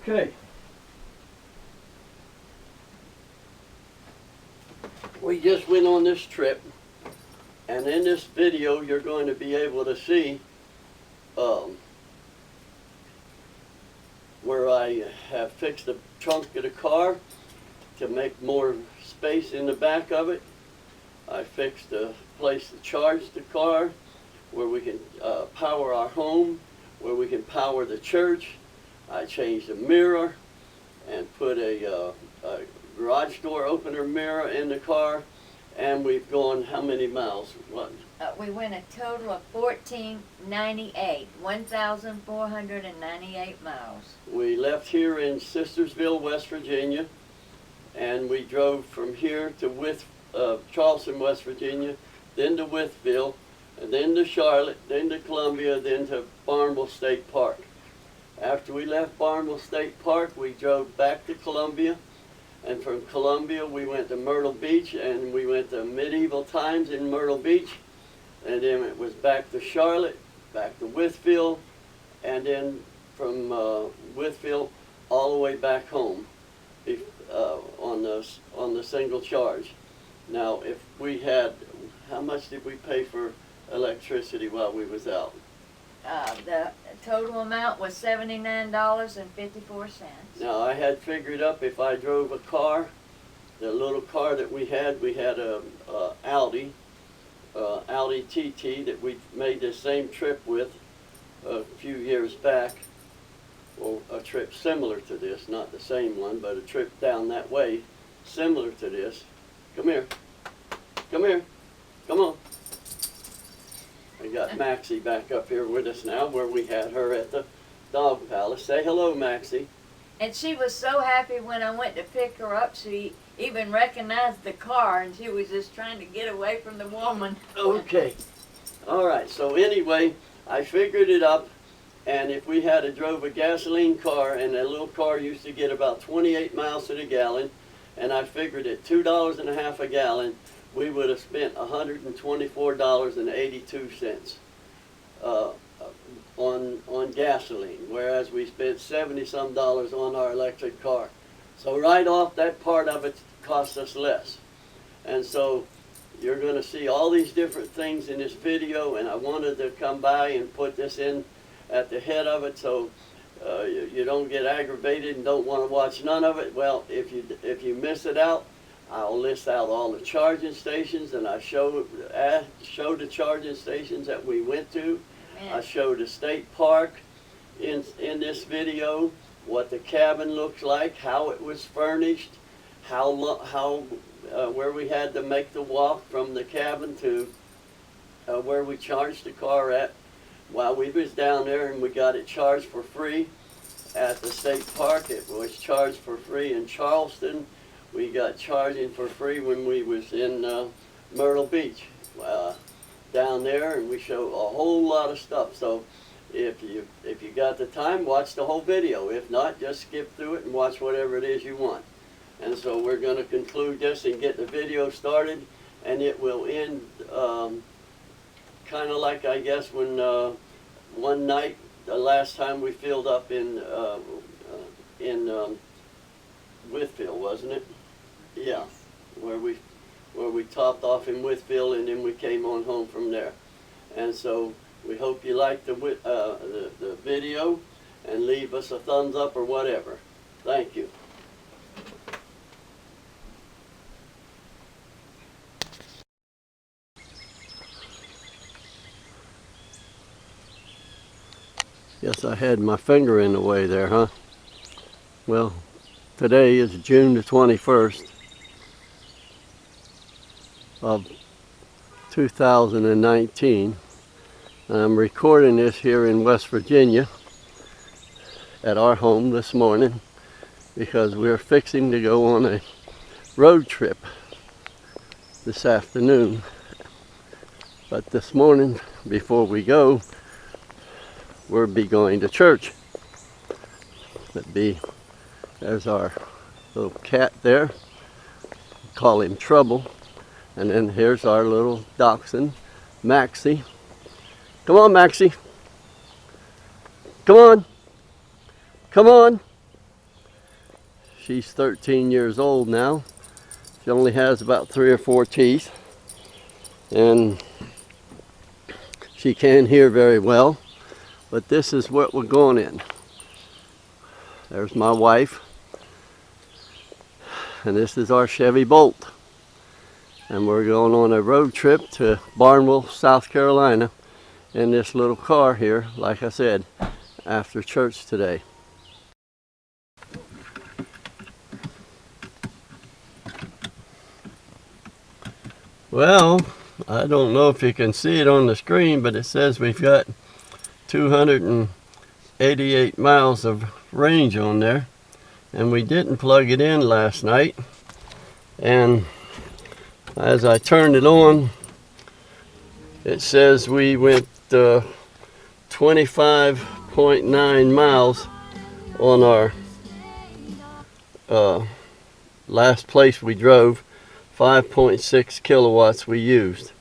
Okay. We just went on this trip, and in this video you're going to be able to see where I have fixed the trunk of the car to make more space in the back of it. I fixed a place to charge the car, where we can power our home, where we can power the church. I changed the mirror and put a garage door opener mirror in the car, and we've gone how many miles? What? We went a total of 1,498 miles. We left here in Sistersville, West Virginia, and we drove from here to Charleston, West Virginia, then to Wytheville, and then to Charlotte, then to Columbia, then to Barnwell State Park. After we left Barnwell State Park, we drove back to Columbia, and from Columbia we went to Myrtle Beach, and we went to Medieval Times in Myrtle Beach, and then it was back to Charlotte, back to Wytheville, and then from Wytheville all the way back home on the single charge. Now, if we had, how much did we pay for electricity while we was out? The total amount was $79.54. Now, I had figured up if I drove a car, the little car that we had a Audi TT that we made the same trip with a few years back. Well, a trip similar to this, not the same one, but a trip down that way, similar to this. Come here. Come here. Come on. We got Maxie back up here with us now, where we had her at the dog palace. Say hello, Maxie. And she was so happy when I went to pick her up. She even recognized the car, and she was just trying to get away from the woman. Okay. All right. So anyway, I figured it up, and if we had drove a gasoline car, and that little car used to get about 28 miles to the gallon, and I figured at $2.50 a gallon, we would have spent $124.82 on gasoline, whereas we spent $70-some on our electric car. So right off, that part of it cost us less. And so you're going to see all these different things in this video, and I wanted to come by and put this in at the head of it so you don't get aggravated and don't want to watch none of it. Well, if you miss it out, I'll list out all the charging stations, and I show the charging stations that we went to. I showed the state park in this video, what the cabin looks like, how it was furnished, where we had to make the walk from the cabin to where we charged the car at while we was down there, and we got it charged for free at the state park. It was charged for free in Charleston. We got charging for free when we was in Myrtle Beach down there, and we show a whole lot of stuff. So if you got the time, watch the whole video. If not, just skip through it and watch whatever it is you want. And so we're going to conclude this and get the video started, and it will end kind of like, I guess, when one night, the last time we filled up in Wytheville, wasn't it? Yeah, where we topped off in Wytheville, and then we came on home from there. And so we hope you like the video, and leave us a thumbs up or whatever. Thank you. Yes, I had my finger in the way there, huh? Well, today is June the 21st of 2019. I'm recording this here in West Virginia at our home this morning because we're fixing to go on a road trip this afternoon. But this morning, before we go, we'll be going to church. There's our little cat there. Call him Trouble. And then here's our little dachshund, Maxie. Come on, Maxie. Come on. Come on. She's 13 years old now. She only has about 3 or 4 teeth, and she can't hear very well, but this is what we're going in. There's my wife, and this is our Chevy Bolt, and we're going on a road trip to Barnwell, South Carolina in this little car here, like I said, after church today. Well, I don't know if you can see it on the screen, but it says we've got 288 miles of range on there, and we didn't plug it in last night, and as I turned it on, it says we went 25.9 miles on our last place we drove. 5.6 kilowatts we used,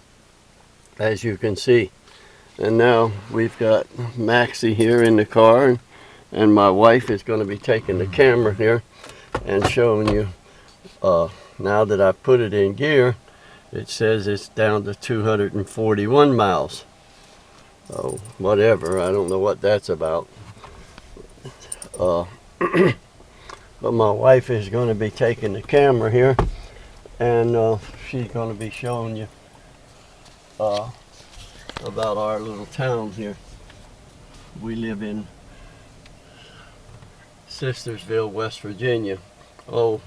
as you can see. And now we've got Maxie here in the car, and my wife is going to be taking the camera here and showing you, now that I put it in gear, it says it's down to 241 miles. Oh, whatever, I don't know what that's about. But my wife is going to be taking the camera here, and she's going to be showing you about our little town here. We live in Sistersville, West Virginia. Oh,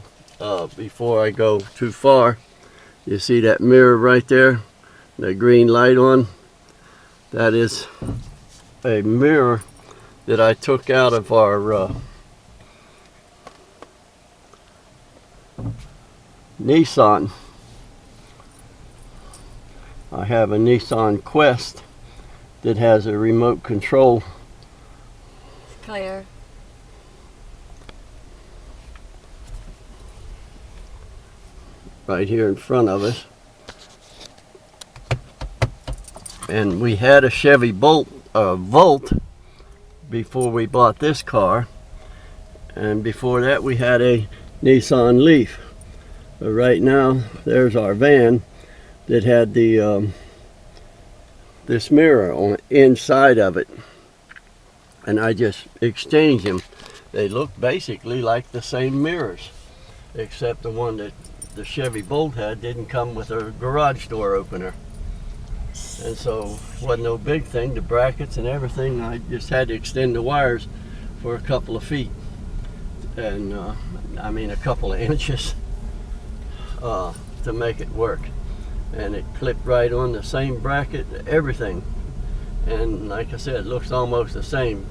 before I go too far, you see that mirror right there, the green light on? That is a mirror that I took out of our Nissan. I have a Nissan Quest that has a remote control. Clear. Right here in front of us. And we had a Chevy Volt before we bought this car, and before that we had a Nissan Leaf. But right now there's our van that had the this mirror on inside of it, and I just exchanged them. They look basically like the same mirrors, except the one that the Chevy Bolt had didn't come with a garage door opener, and so it wasn't no big thing. The brackets and everything, I just had to extend the wires for a couple of feet, and I mean a couple of inches, to make it work. And it clipped right on the same bracket, everything. And like I said, it looks almost the same.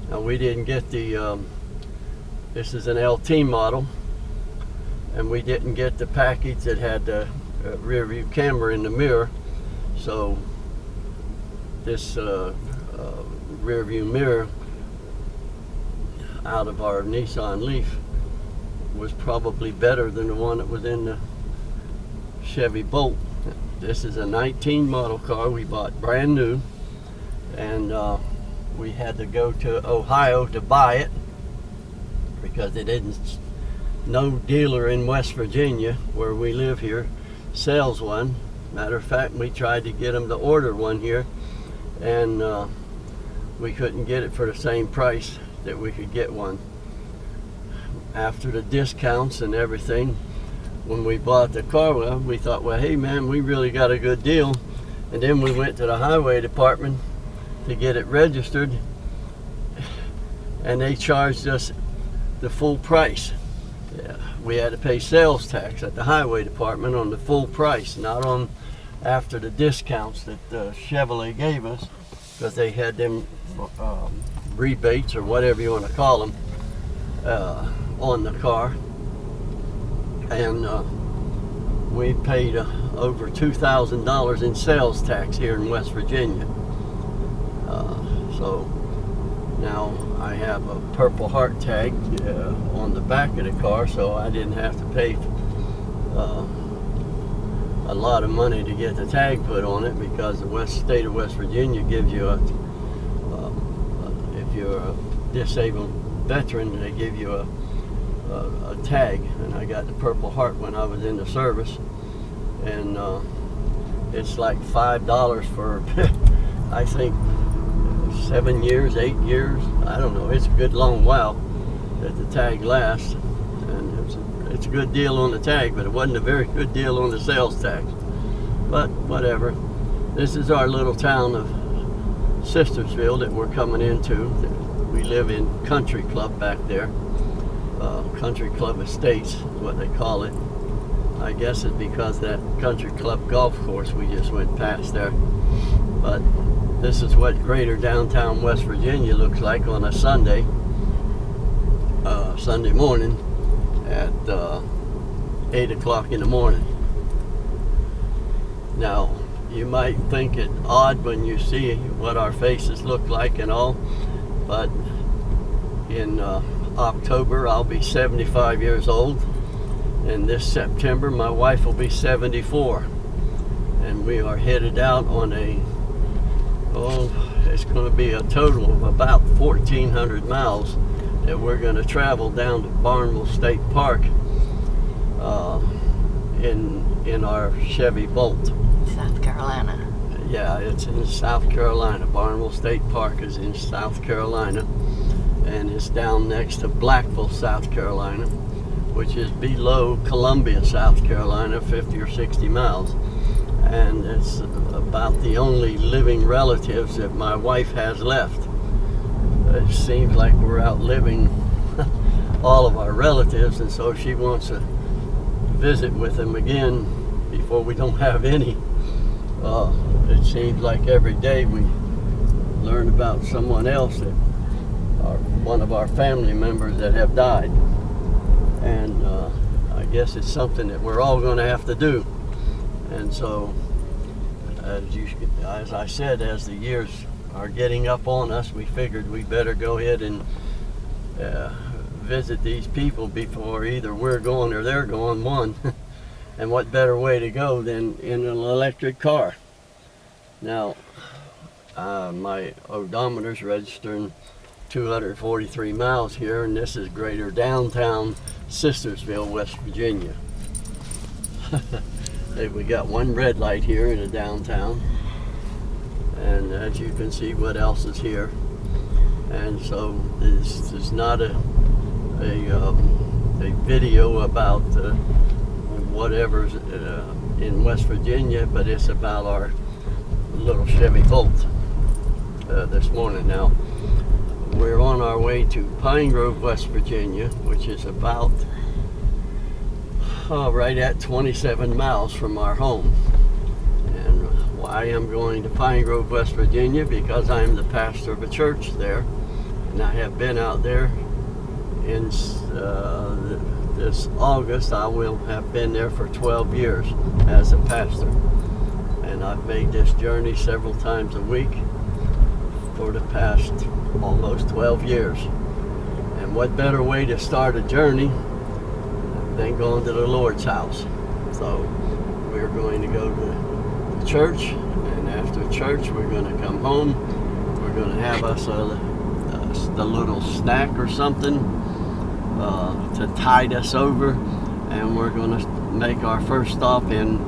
Now we didn't get the, this is an LT model, and we didn't get the package that had the rear view camera in the mirror. So this rear view mirror out of our Nissan Leaf was probably better than the one that was in the Chevy Bolt. This is a 19 model car we bought brand new, and we had to go to Ohio to buy it because they didn't, no dealer in West Virginia where we live here sells one. Matter of fact, we tried to get them to order one here, and we couldn't get it for the same price that we could get one. After the discounts and everything, when we bought the car, well, we thought, well, hey man, we really got a good deal. And then we went to the highway department to get it registered, and they charged us the full price. Yeah, we had to pay sales tax at the highway department on the full price, not on after the discounts that Chevrolet gave us, because they had them rebates or whatever you want to call them on the car. And we paid over $2,000 in sales tax here in West Virginia. So now I have a Purple Heart tag on the back of the car, so I didn't have to pay a lot of money to get the tag put on it, because the state of West Virginia gives you a, if you're a disabled veteran, they give you a a tag, and I got the Purple Heart when I was in the service, and it's like $5 for I think 7 years, 8 years. I don't know. It's a good long while that the tag lasts, and it's a good deal on the tag, but it wasn't a very good deal on the sales tax. But whatever. This is our little town of Sistersville that we're coming into. We live in Country Club back there. Country Club Estates is what they call it. I guess it's because that Country Club golf course we just went past there. But this is what greater downtown West Virginia looks like on a Sunday morning at 8 o'clock in the morning. Now, you might think it odd when you see what our faces look like and all, but in October I'll be 75 years old, and this September my wife will be 74, and we are headed out on it's going to be a total of about 1,400 miles that we're going to travel down to Barnwell State Park in our Chevy Bolt. South Carolina. Yeah, it's in South Carolina. Barnwell State Park is in South Carolina, and it's down next to Blackville, South Carolina, which is below Columbia, South Carolina, 50 or 60 miles. And it's about the only living relatives that my wife has left. It seems like we're outliving all of our relatives, and so she wants to visit with them again before we don't have any. It seems like every day we learn about someone else that one of our family members that have died, and I guess it's something that we're all going to have to do. And so, as I said, as the years are getting up on us, we figured we better go ahead and visit these people before either we're going or they're going, one. And what better way to go than in an electric car? Now, my odometer's registering 243 miles here, and this is greater downtown Sistersville, West Virginia. We got one red light here in the downtown, and as you can see, what else is here. And so this is not a video about whatever's in West Virginia, but it's about our little Chevy Bolt this morning. Now, we're on our way to Pine Grove, West Virginia, which is about right at 27 miles from our home. And why I'm going to Pine Grove, West Virginia? Because I'm the pastor of a church there, and I have been out there in this August. I will have been there for 12 years as a pastor, and I've made this journey several times a week for the past almost 12 years. And what better way to start a journey than going to the Lord's house? So we're going to go to the church, and after church we're going to come home. We're going to have us a little snack or something to tide us over, and we're going to make our first stop in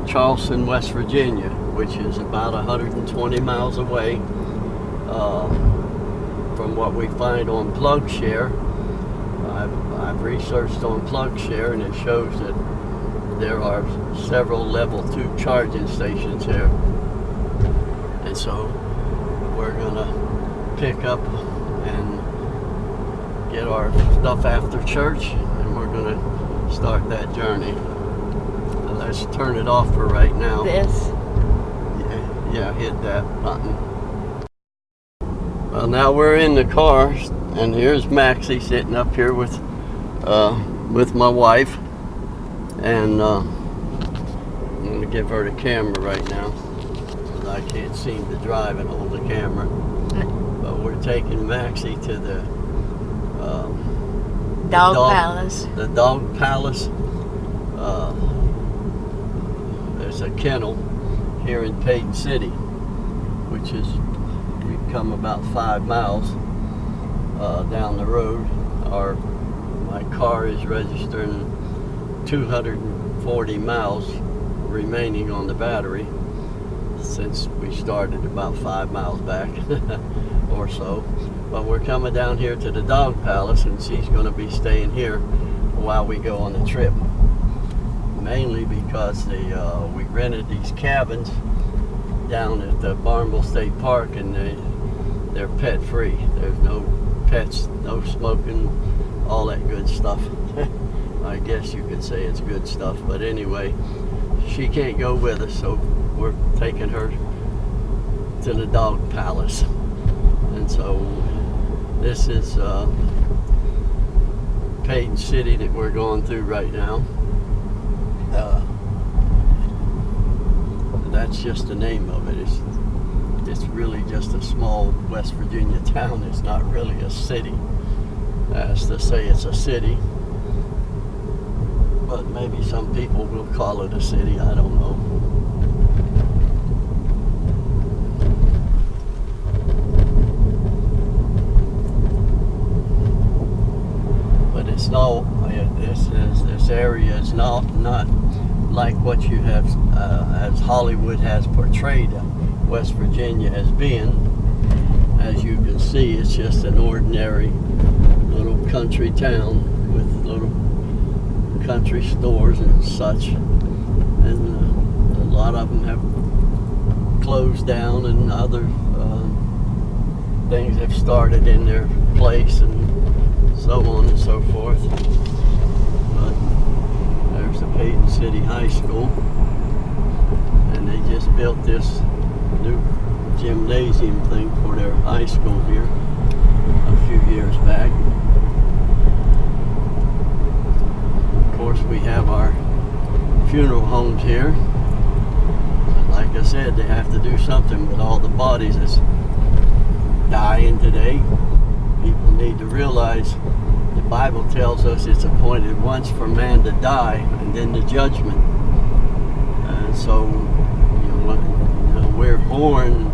Charleston, West Virginia, which is about 120 miles away from what we find on PlugShare. I've researched on PlugShare, and it shows that there are several level 2 charging stations here. And so we're gonna pick up and get our stuff after church, and we're gonna start that journey. So let's turn it off for right now. This? Yeah, hit that button. Well, now we're in the car, and here's Maxie sitting up here with my wife, and I'm going to give her the camera right now, because I can't seem to drive and hold the camera. But we're taking Maxie to the Dog Palace. The Dog Palace. There's a kennel here in Payton City, which is, we've come about 5 miles down the road. Our my car is registering 240 miles remaining on the battery since we started about 5 miles back or so. But we're coming down here to the dog palace, and she's going to be staying here while we go on the trip. Mainly because we rented these cabins down at the Barnwell State Park, and they're pet free. There's no pets, no smoking, all that good stuff. I guess you could say it's good stuff, but anyway, she can't go with us, so we're taking her to the dog palace. And so this is Payton City that we're going through right now. That's just the name of it. It's really just a small West Virginia town. It's not really a city, as to say it's a city. But maybe some people will call it a city, I don't know. But it's no, this area is not like what you have, as Hollywood has portrayed West Virginia as being. As you can see, it's just an ordinary little country town with little country stores and such, and a lot of them have closed down, and other things have started in their place, and so on and so forth. But there's the Payton City High School, and they just built this new gymnasium thing for their high school here a few years back. Of course, we have our funeral homes here. Like I said, they have to do something with all the bodies that's dying today. People need to realize the Bible tells us it's appointed once for man to die, and then the judgment. And so, we're born.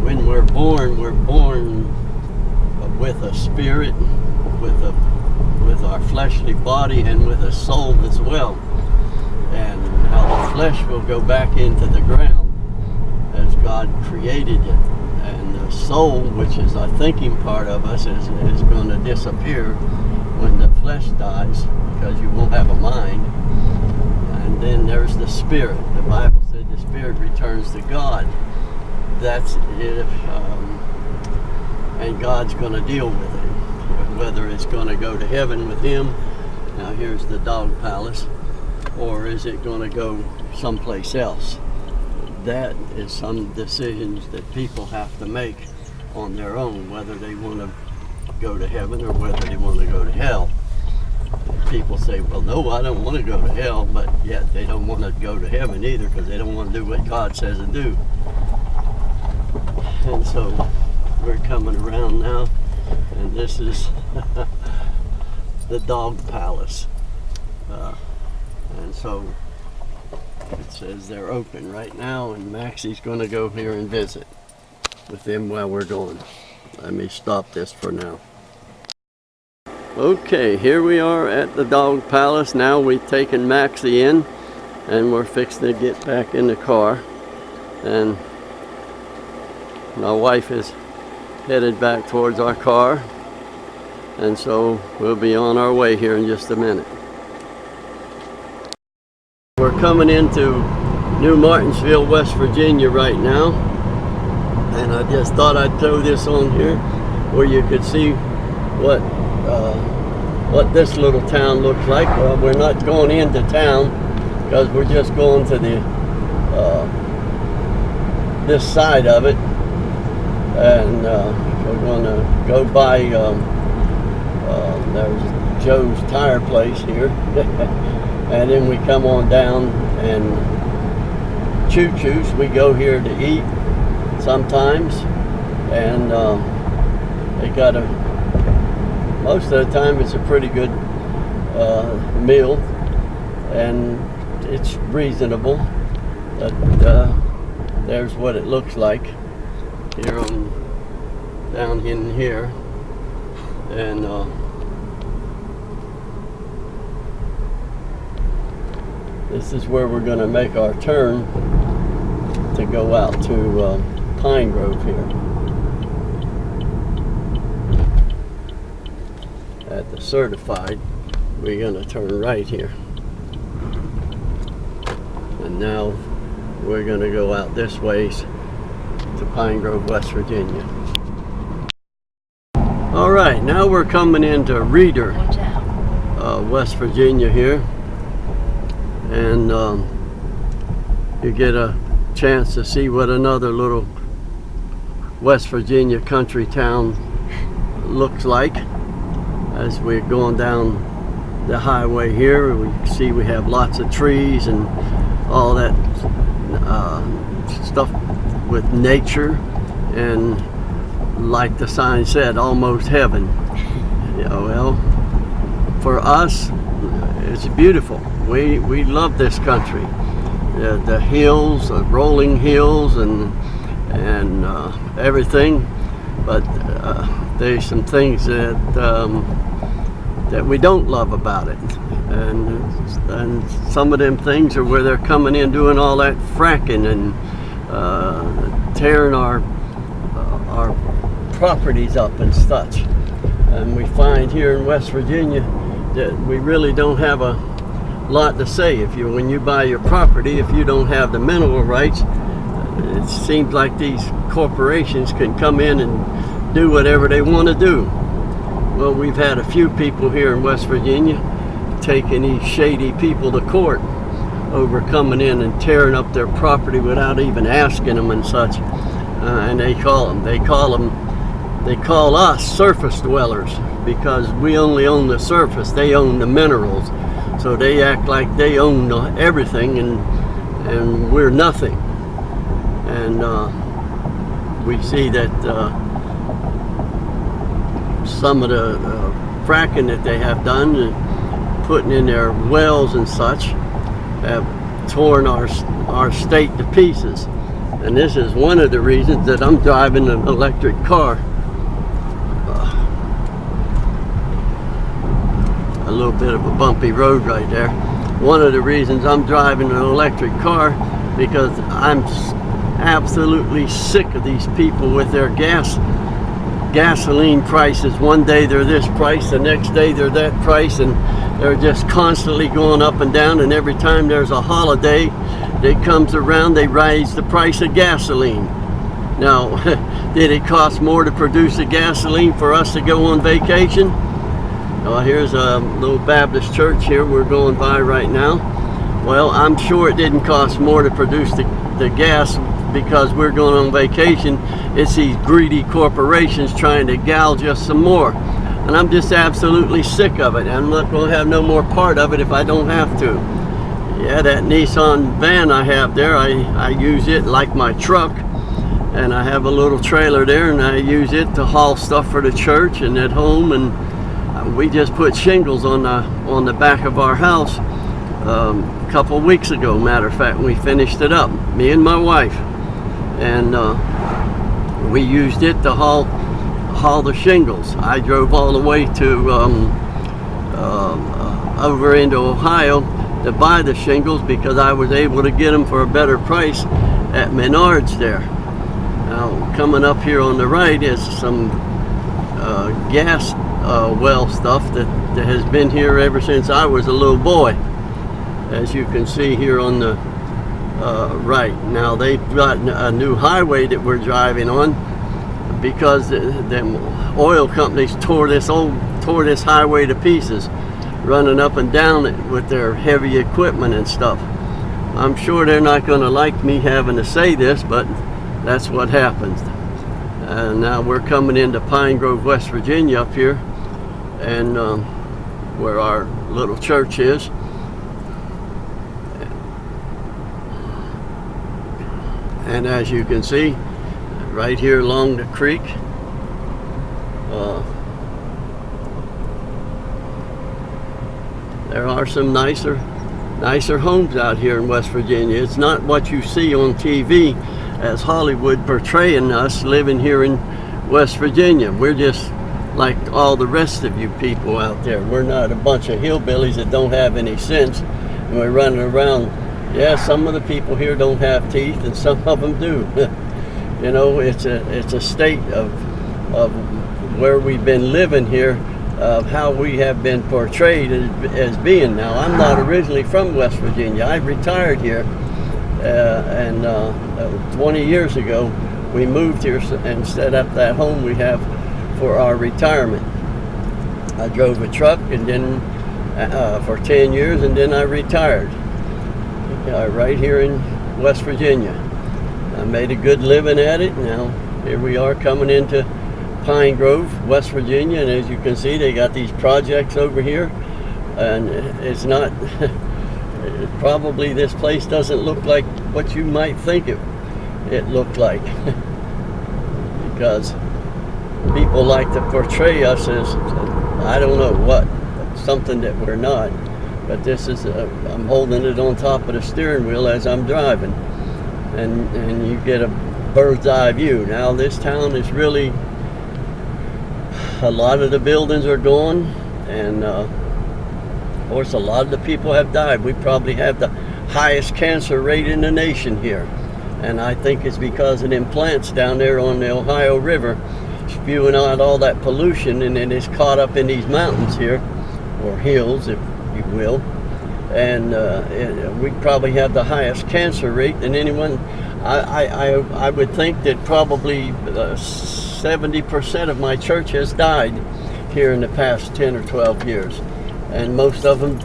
When we're born with a spirit, with our fleshly body, and with a soul as well. And how the flesh will go back into the ground as God created it. And the soul, which is our thinking part of us, is going to disappear when the flesh dies, because you won't have a mind. And then there's the spirit. The Bible said the spirit returns to God. That's if, and God's going to deal with it. Whether it's going to go to heaven with him, now here's the dog palace, or is it going to go someplace else? That is some decisions that people have to make on their own, whether they want to go to heaven or whether they want to go to hell. People say, well, no, I don't want to go to hell, but yet they don't want to go to heaven either, because they don't want to do what God says to do. And so we're coming around now, and this is the dog palace. And so it says they're open right now, and Maxie's going to go here and visit with them while we're going. Let me stop this for now. Okay, here we are at the dog palace. Now we've taken Maxie in, and we're fixing to get back in the car. And my wife is headed back towards our car, and so we'll be on our way here in just a minute. We're coming into New Martinsville, West Virginia right now, and I just thought I'd throw this on here where you could see what this little town looks like. Well, we're not going into town because we're just going to the this side of it, and we're going to go by there's Joe's tire place here. And then we come on down, and Choo-Choo's, we go here to eat sometimes, and they got most of the time it's a pretty good meal, and it's reasonable. But there's what it looks like here down in here, and This is where we're going to make our turn to go out to Pine Grove here. At the Certified, we're going to turn right here. And now we're going to go out this ways to Pine Grove, West Virginia. All right, now we're coming into Reeder, West Virginia here. And you get a chance to see what another little West Virginia country town looks like. As we're going down the highway here, we see we have lots of trees and all that stuff with nature, and like the sign said, almost heaven. Yeah, well, for us, it's beautiful. We love this country. The hills, the rolling hills, and everything. But there's some things that we don't love about it, and some of them things are where they're coming in doing all that fracking and tearing our properties up and such. And we find here in West Virginia that we really don't have a lot to say. When you buy your property, if you don't have the mineral rights, it seems like these corporations can come in and do whatever they want to do. Well, we've had a few people here in West Virginia taking these shady people to court over coming in and tearing up their property without even asking them and such. And they call us surface dwellers because we only own the surface. They own the minerals. So they act like they own everything, and we're nothing. And we see that some of the fracking that they have done, putting in their wells and such, have torn our state to pieces. And this is one of the reasons that I'm driving an electric car. A little bit of a bumpy road right there. One of the reasons I'm driving an electric car, because I'm absolutely sick of these people with their gasoline prices. One day they're this price, the next day they're that price, and they're just constantly going up and down. And every time there's a holiday that comes around, they raise the price of gasoline. Now, did it cost more to produce the gasoline for us to go on vacation? Well, here's a little Baptist church here we're going by right now. Well, I'm sure it didn't cost more to produce the gas because we're going on vacation. It's these greedy corporations trying to gouge us some more. And I'm just absolutely sick of it. I'm not going to have no more part of it if I don't have to. Yeah, that Nissan van I have there, I use it like my truck. And I have a little trailer there, and I use it to haul stuff for the church and at home. And we just put shingles on the back of our house a couple weeks ago. Matter of fact, we finished it up, me and my wife, and we used it to haul the shingles. I drove all the way to over into Ohio to buy the shingles because I was able to get them for a better price at Menards there. Now, coming up here on the right is some gas well stuff that has been here ever since I was a little boy, as you can see here on the right. Now they've got a new highway that we're driving on because them oil companies tore this highway to pieces, running up and down it with their heavy equipment and stuff. I'm sure they're not going to like me having to say this, but that's what happens. And now we're coming into Pine Grove, West Virginia up here, and where our little church is. And as you can see, right here along the creek, there are some nicer homes out here in West Virginia. It's not what you see on TV as Hollywood portraying us living here in West Virginia. We're just like all the rest of you people out there. We're not a bunch of hillbillies that don't have any sense, And we're running around. Yeah, some of the people here don't have teeth, and some of them do. You know, it's a state of where we've been living here, of how we have been portrayed as being. Now, I'm not originally from West Virginia. I retired here, and 20 years ago, we moved here and set up that home we have for our retirement. I drove a truck and then for 10 years, and then I retired right here in West Virginia. I made a good living at it. Now here we are coming into Pine Grove, West Virginia, and as you can see, they got these projects over here, and it's not probably this place doesn't look like what you might think it looked like because people like to portray us as I don't know what, something that we're not. But this is I'm holding it on top of the steering wheel as I'm driving, and you get a bird's eye view. Now this town is really, a lot of the buildings are gone, and of course a lot of the people have died. We probably have the highest cancer rate in the nation here, and I think it's because of them plants down there on the Ohio River spewing out all that pollution, and then it's caught up in these mountains here, or hills if you will, and we probably have the highest cancer rate than anyone. I would think that probably 70% of my church has died here in the past 10 or 12 years, and most of them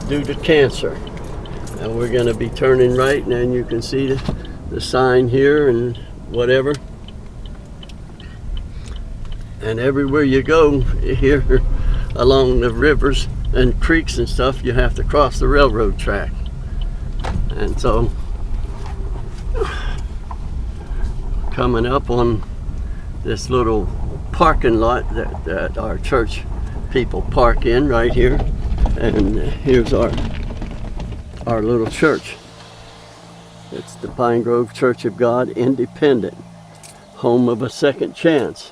due to cancer. And we're going to be turning right, and then you can see the sign here and whatever. And everywhere you go here along the rivers and creeks and stuff, you have to cross the railroad track. And so coming up on this little parking lot that our church people park in right here, and here's our little church. It's the Pine Grove Church of God Independent, home of a second chance.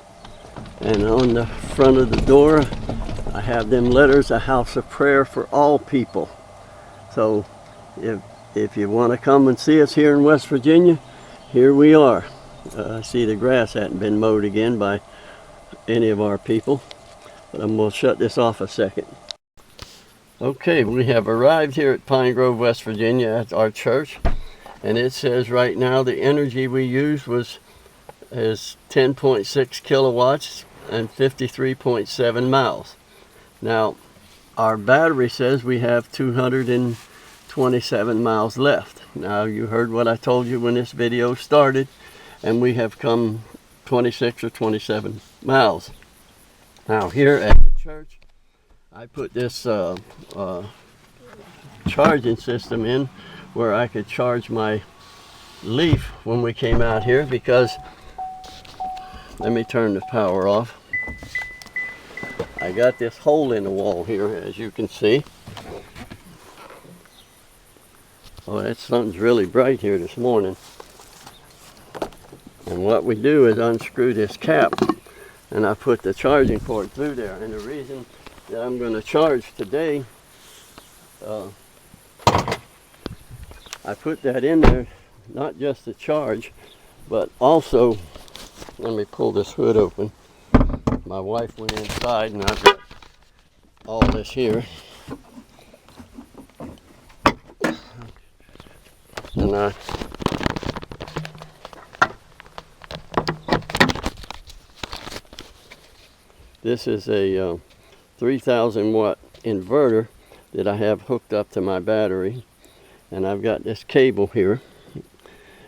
And on the front of the door I have them letters, a house of prayer for all people. So if you want to come and see us here in West Virginia, here we are. I see the grass hadn't been mowed again by any of our people, but I'm going to shut this off a second. Okay, we have arrived here at Pine Grove, West Virginia at our church, and it says right now the energy we used is 10.6 kilowatts and 53.7 miles. Now our battery says we have 227 miles left. Now you heard what I told you when this video started, and we have come 26 or 27 miles. Now here at the church I put this charging system in where I could charge my Leaf when we came out here, because let me turn the power off. I got this hole in the wall here, as you can see. Oh, that sun's really bright here this morning. And what we do is unscrew this cap, and I put the charging cord through there. And the reason that I'm going to charge today, I put that in there not just to charge, but also, let me pull this hood open. My wife went inside, and I've got all this here. And this is a 3,000 watt inverter that I have hooked up to my battery, and I've got this cable here,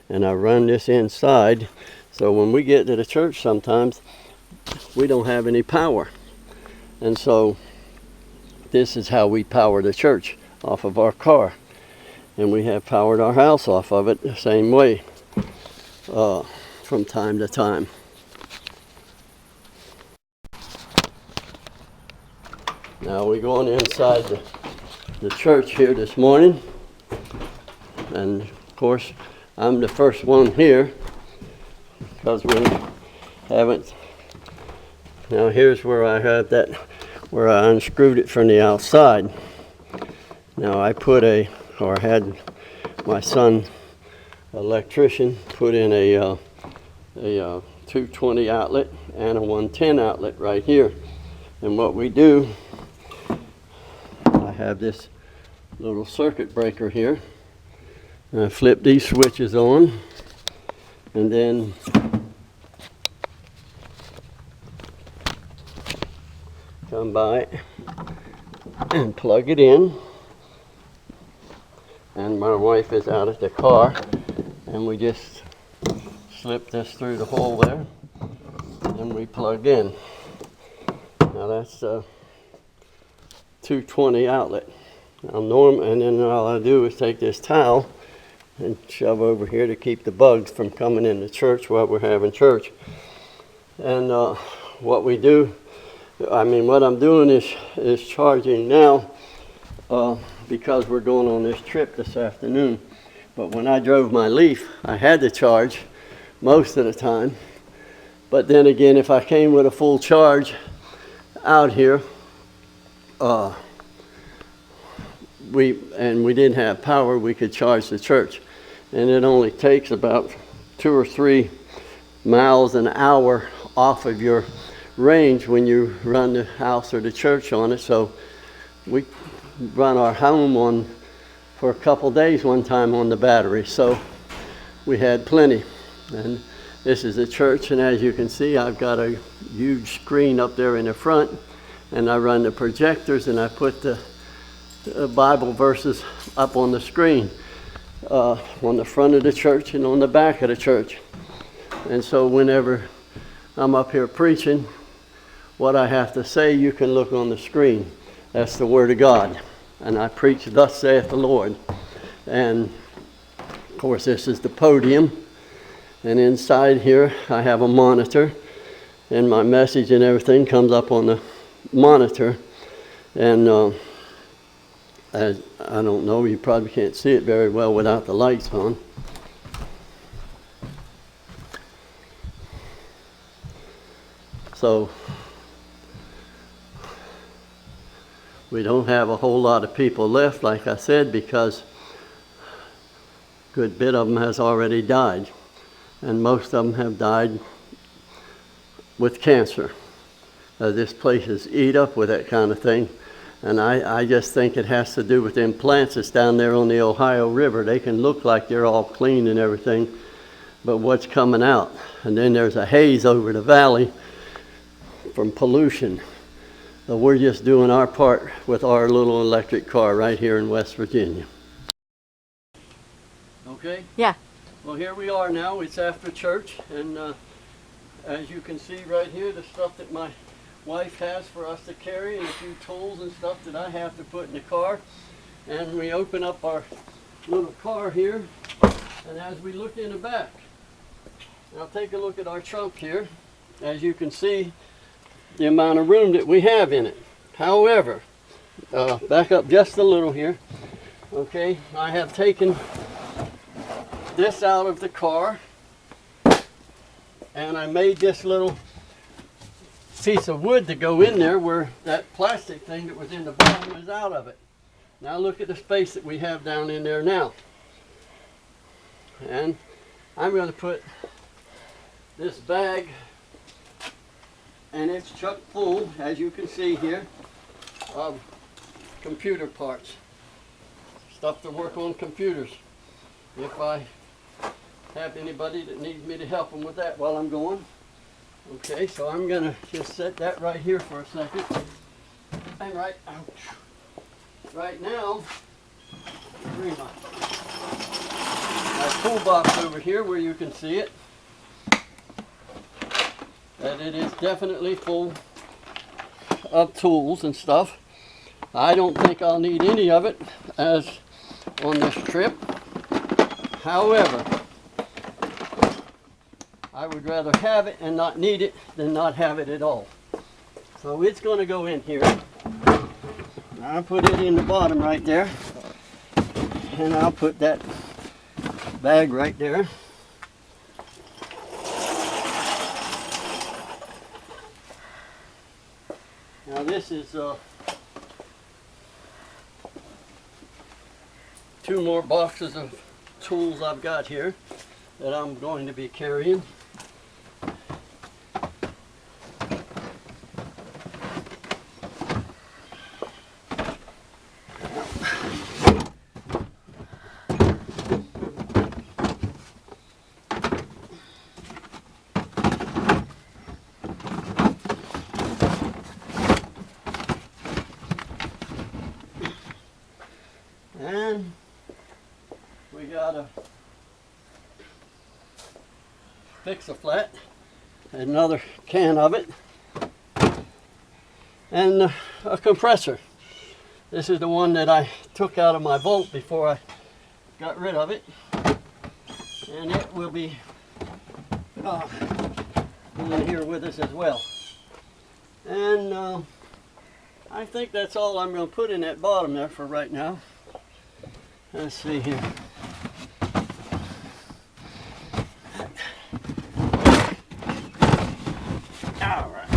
and I run this inside, so when we get to the church sometimes we don't have any power, and so this is how we power the church, off of our car. And we have powered our house off of it the same way from time to time. Now we're going inside the church here this morning, and of course I'm the first one here because we haven't. Now here's where I had that, where I unscrewed it from the outside. Now I put a or had my son, electrician, put in a 220 outlet and a 110 outlet right here. And what we do, I have this little circuit breaker here. And I flip these switches on, and then come by and plug it in. And my wife is out at the car, and we just slip this through the hole there, and we plug in. Now that's a 220 outlet. Now and then all I do is take this towel and shove over here to keep the bugs from coming into church while we're having church. And what we do, what I'm doing is charging now because we're going on this trip this afternoon. But when I drove my Leaf, I had to charge most of the time. But then again, if I came with a full charge out here, we didn't have power, we could charge the church. And it only takes about 2 or 3 miles an hour off of your range when you run the house or the church on it. So we run our home on for a couple days one time on the battery. So we had plenty. And this is the church, and as you can see, I've got a huge screen up there in the front, and I run the projectors and I put the Bible verses up on the screen. On the front of the church and on the back of the church. And so whenever I'm up here preaching, what I have to say, you can look on the screen. That's the Word of God. And I preach, thus saith the Lord. And of course, this is the podium. And inside here, I have a monitor. And my message and everything comes up on the monitor. And I don't know, you probably can't see it very well without the lights on. So we don't have a whole lot of people left, like I said, because a good bit of them has already died. And most of them have died with cancer. This place is eat up with that kind of thing. And I just think it has to do with them plants that's down there on the Ohio River. They can look like they're all clean and everything, but what's coming out? And then there's a haze over the valley from pollution. So we're just doing our part with our little electric car right here in West Virginia. Okay? Yeah. Well, here we are now. It's after church, and as you can see right here, the stuff that my wife has for us to carry, and a few tools and stuff that I have to put in the car. And we open up our little car here, and as we look in the back, now take a look at our trunk here. As you can see, the amount of room that we have in it. However, back up just a little here. Okay, I have taken this out of the car, and I made this little piece of wood to go in there where that plastic thing that was in the bottom is out of it. Now look at the space that we have down in there now. And I'm going to put this bag, and it's chock full, as you can see here, of computer parts. Stuff to work on computers. If I have anybody that needs me to help them with that while I'm going. Okay, so I'm going to just set that right here for a second. And right now, bring my toolbox over here where you can see it. And it is definitely full of tools and stuff. I don't think I'll need any of it as on this trip. However, I would rather have it and not need it than not have it at all. So it's going to go in here. I'll put it in the bottom right there. And I'll put that bag right there. Now this is 2 more boxes of tools I've got here that I'm going to be carrying. And we got a fix-a-flat, another can of it, and a compressor. This is the one that I took out of my Volt before I got rid of it, and it will be in here with us as well. And I think that's all I'm going to put in that bottom there for right now. Let's see here. All right.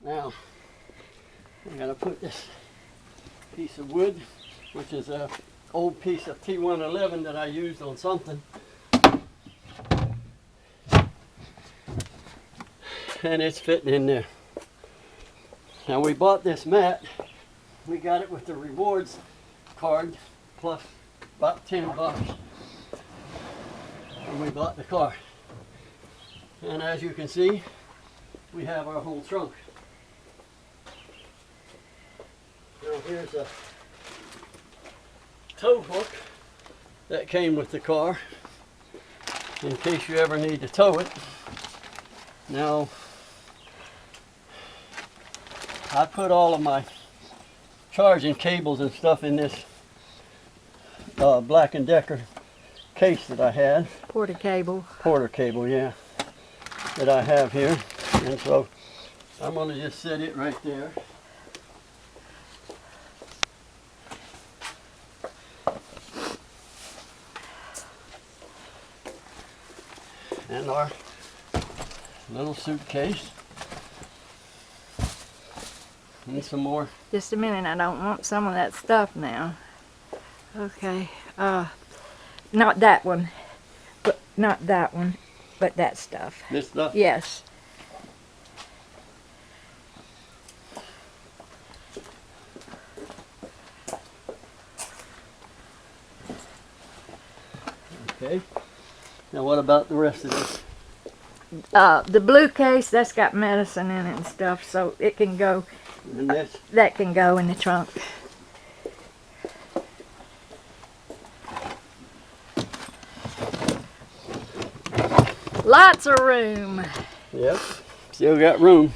Now, I'm going to put this piece of wood, which is an old piece of T111 that I used on something, and it's fitting in there. Now, we bought this mat. We got it with the rewards card plus about $10 when we bought the car. And as you can see, we have our whole trunk. Now here's a tow hook that came with the car in case you ever need to tow it. Now, I put all of my charging cables and stuff in this Black & Decker case that I had. Porter cable. Porter cable, yeah, that I have here. And so I'm going to just set it right there. And our little suitcase. And some more. Just a minute, I don't want some of that stuff now. Okay, not that one, but not that one, but that stuff. This stuff? Yes. Okay. Now what about the rest of this? The blue case, that's got medicine in it and stuff, so it can go, And this? that can go in the trunk. Lots of room. Yep. Still got room.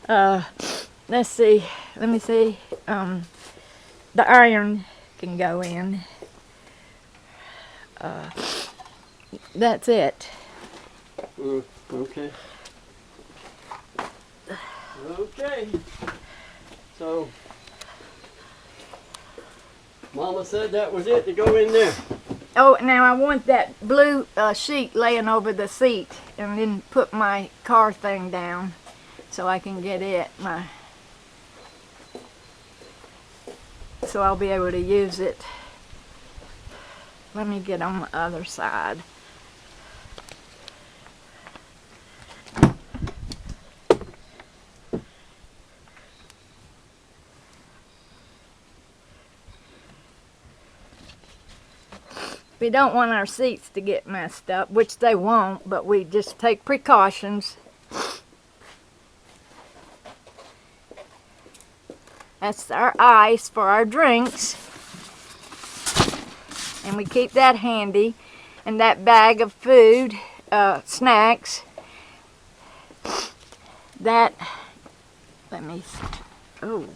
Let's see, let me see. The iron can go in. That's it. Okay. Okay. So, Mama said that was it to go in there. Oh, now I want that blue sheet laying over the seat, and then put my car thing down so I can get it. So I'll be able to use it. Let me get on the other side. We don't want our seats to get messed up, which they won't, but we just take precautions. That's our ice for our drinks. And we keep that handy. And that bag of food, snacks. That, let me see. Oh.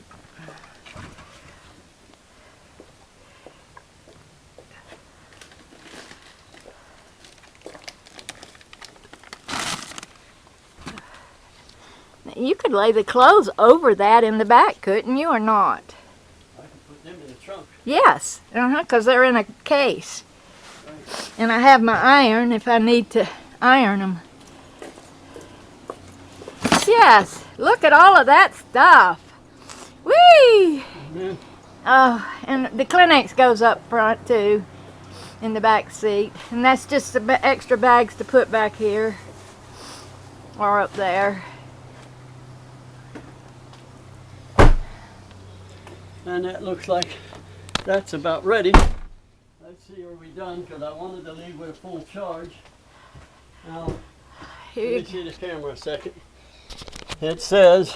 You could lay the clothes over that in the back, couldn't you, or not? I can put them in the trunk. Yes, because they're in a case. Right. And I have my iron if I need to iron them. Yes, look at all of that stuff. Whee! Mm-hmm. Oh, and the Kleenex goes up front too, in the back seat. And that's just the extra bags to put back here or up there. And that looks like that's about ready. Let's see, are we done? Because I wanted to leave with a full charge. Now, let me see the camera a second. It says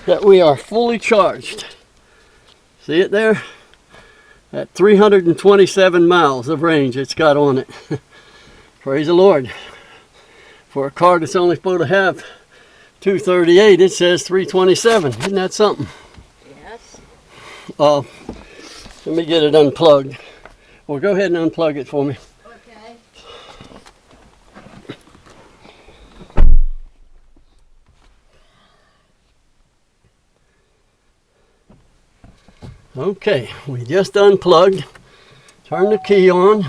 that we are fully charged. See it there? At 327 miles of range it's got on it. Praise the Lord. For a car that's only supposed to have 238, it says 327. Isn't that something? Yes. Let me get it unplugged. Well, go ahead and unplug it for me. Okay. Okay, we just unplugged. Turn the key on.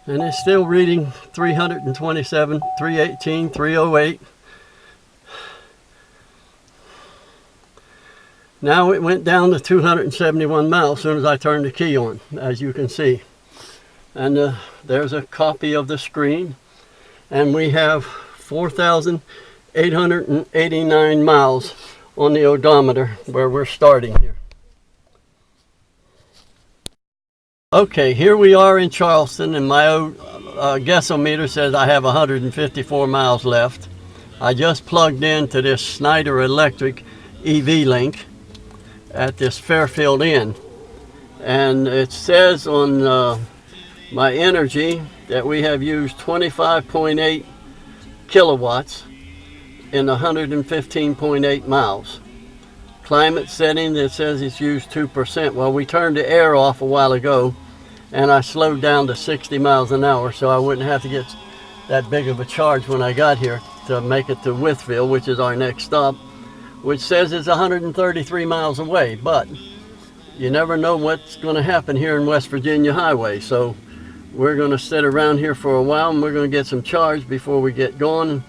And it's still reading 327, 318, 308. Now it went down to 271 miles as soon as I turned the key on, as you can see. And there's a copy of the screen. And we have 4,889 miles on the odometer where we're starting here. Okay, here we are in Charleston, and my guessometer says I have 154 miles left. I just plugged into this Schneider Electric EV link at this Fairfield Inn, and it says on my energy that we have used 25.8 kilowatts in 115.8 miles. Climate setting, it says it's used 2%. Well, we turned the air off a while ago, and I slowed down to 60 miles an hour so I wouldn't have to get that big of a charge when I got here to make it to Wytheville, which is our next stop, which says it's 133 miles away. But you never know what's going to happen here in West Virginia highway, so we're going to sit around here for a while, and we're going to get some charge before we get going and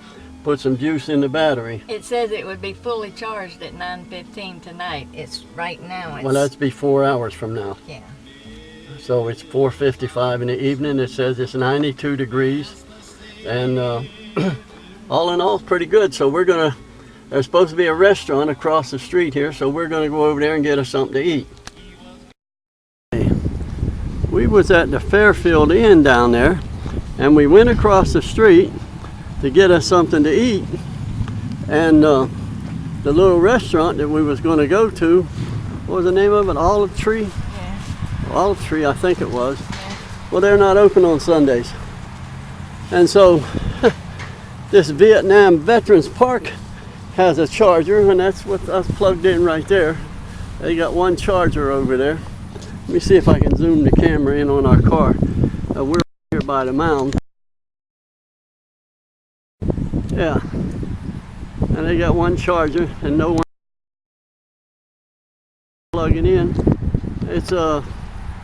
put some juice in the battery. It says it would be fully charged at 9:15 tonight. It's right now. Well, that's be 4 hours from now. Yeah. So it's 4:55 in the evening. It says it's 92 degrees, and all in all, it's pretty good. So we're gonna. There's supposed to be a restaurant across the street here, so we're gonna go over there and get us something to eat. We was at the Fairfield Inn down there, and we went across the street to get us something to eat, and the little restaurant that we was going to go to, what was the name of it? Olive Tree? Yeah. Olive Tree, I think it was. Yeah. Well, they're not open on Sundays. And so this Vietnam Veterans Park has a charger, and that's what us plugged in right there. They got one charger over there. Let me see if I can zoom the camera in on our car. We're here by the mound. Yeah, and they got one charger and no one plugging in. It's a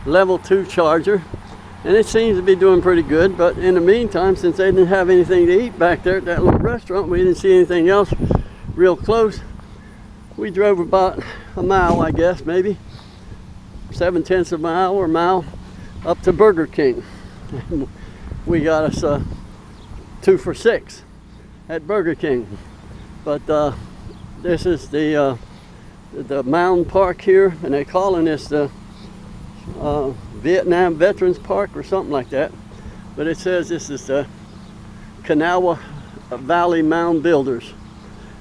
level 2 charger, and it seems to be doing pretty good. But in the meantime, since they didn't have anything to eat back there at that little restaurant, we didn't see anything else real close. We drove about a mile, I guess, maybe 7/10 of a mile or mile up to Burger King. We got us 2 for $6 at Burger King. But this is the mound park here, and they're calling this the Vietnam Veterans Park or something like that. But it says this is the Kanawha Valley Mound Builders,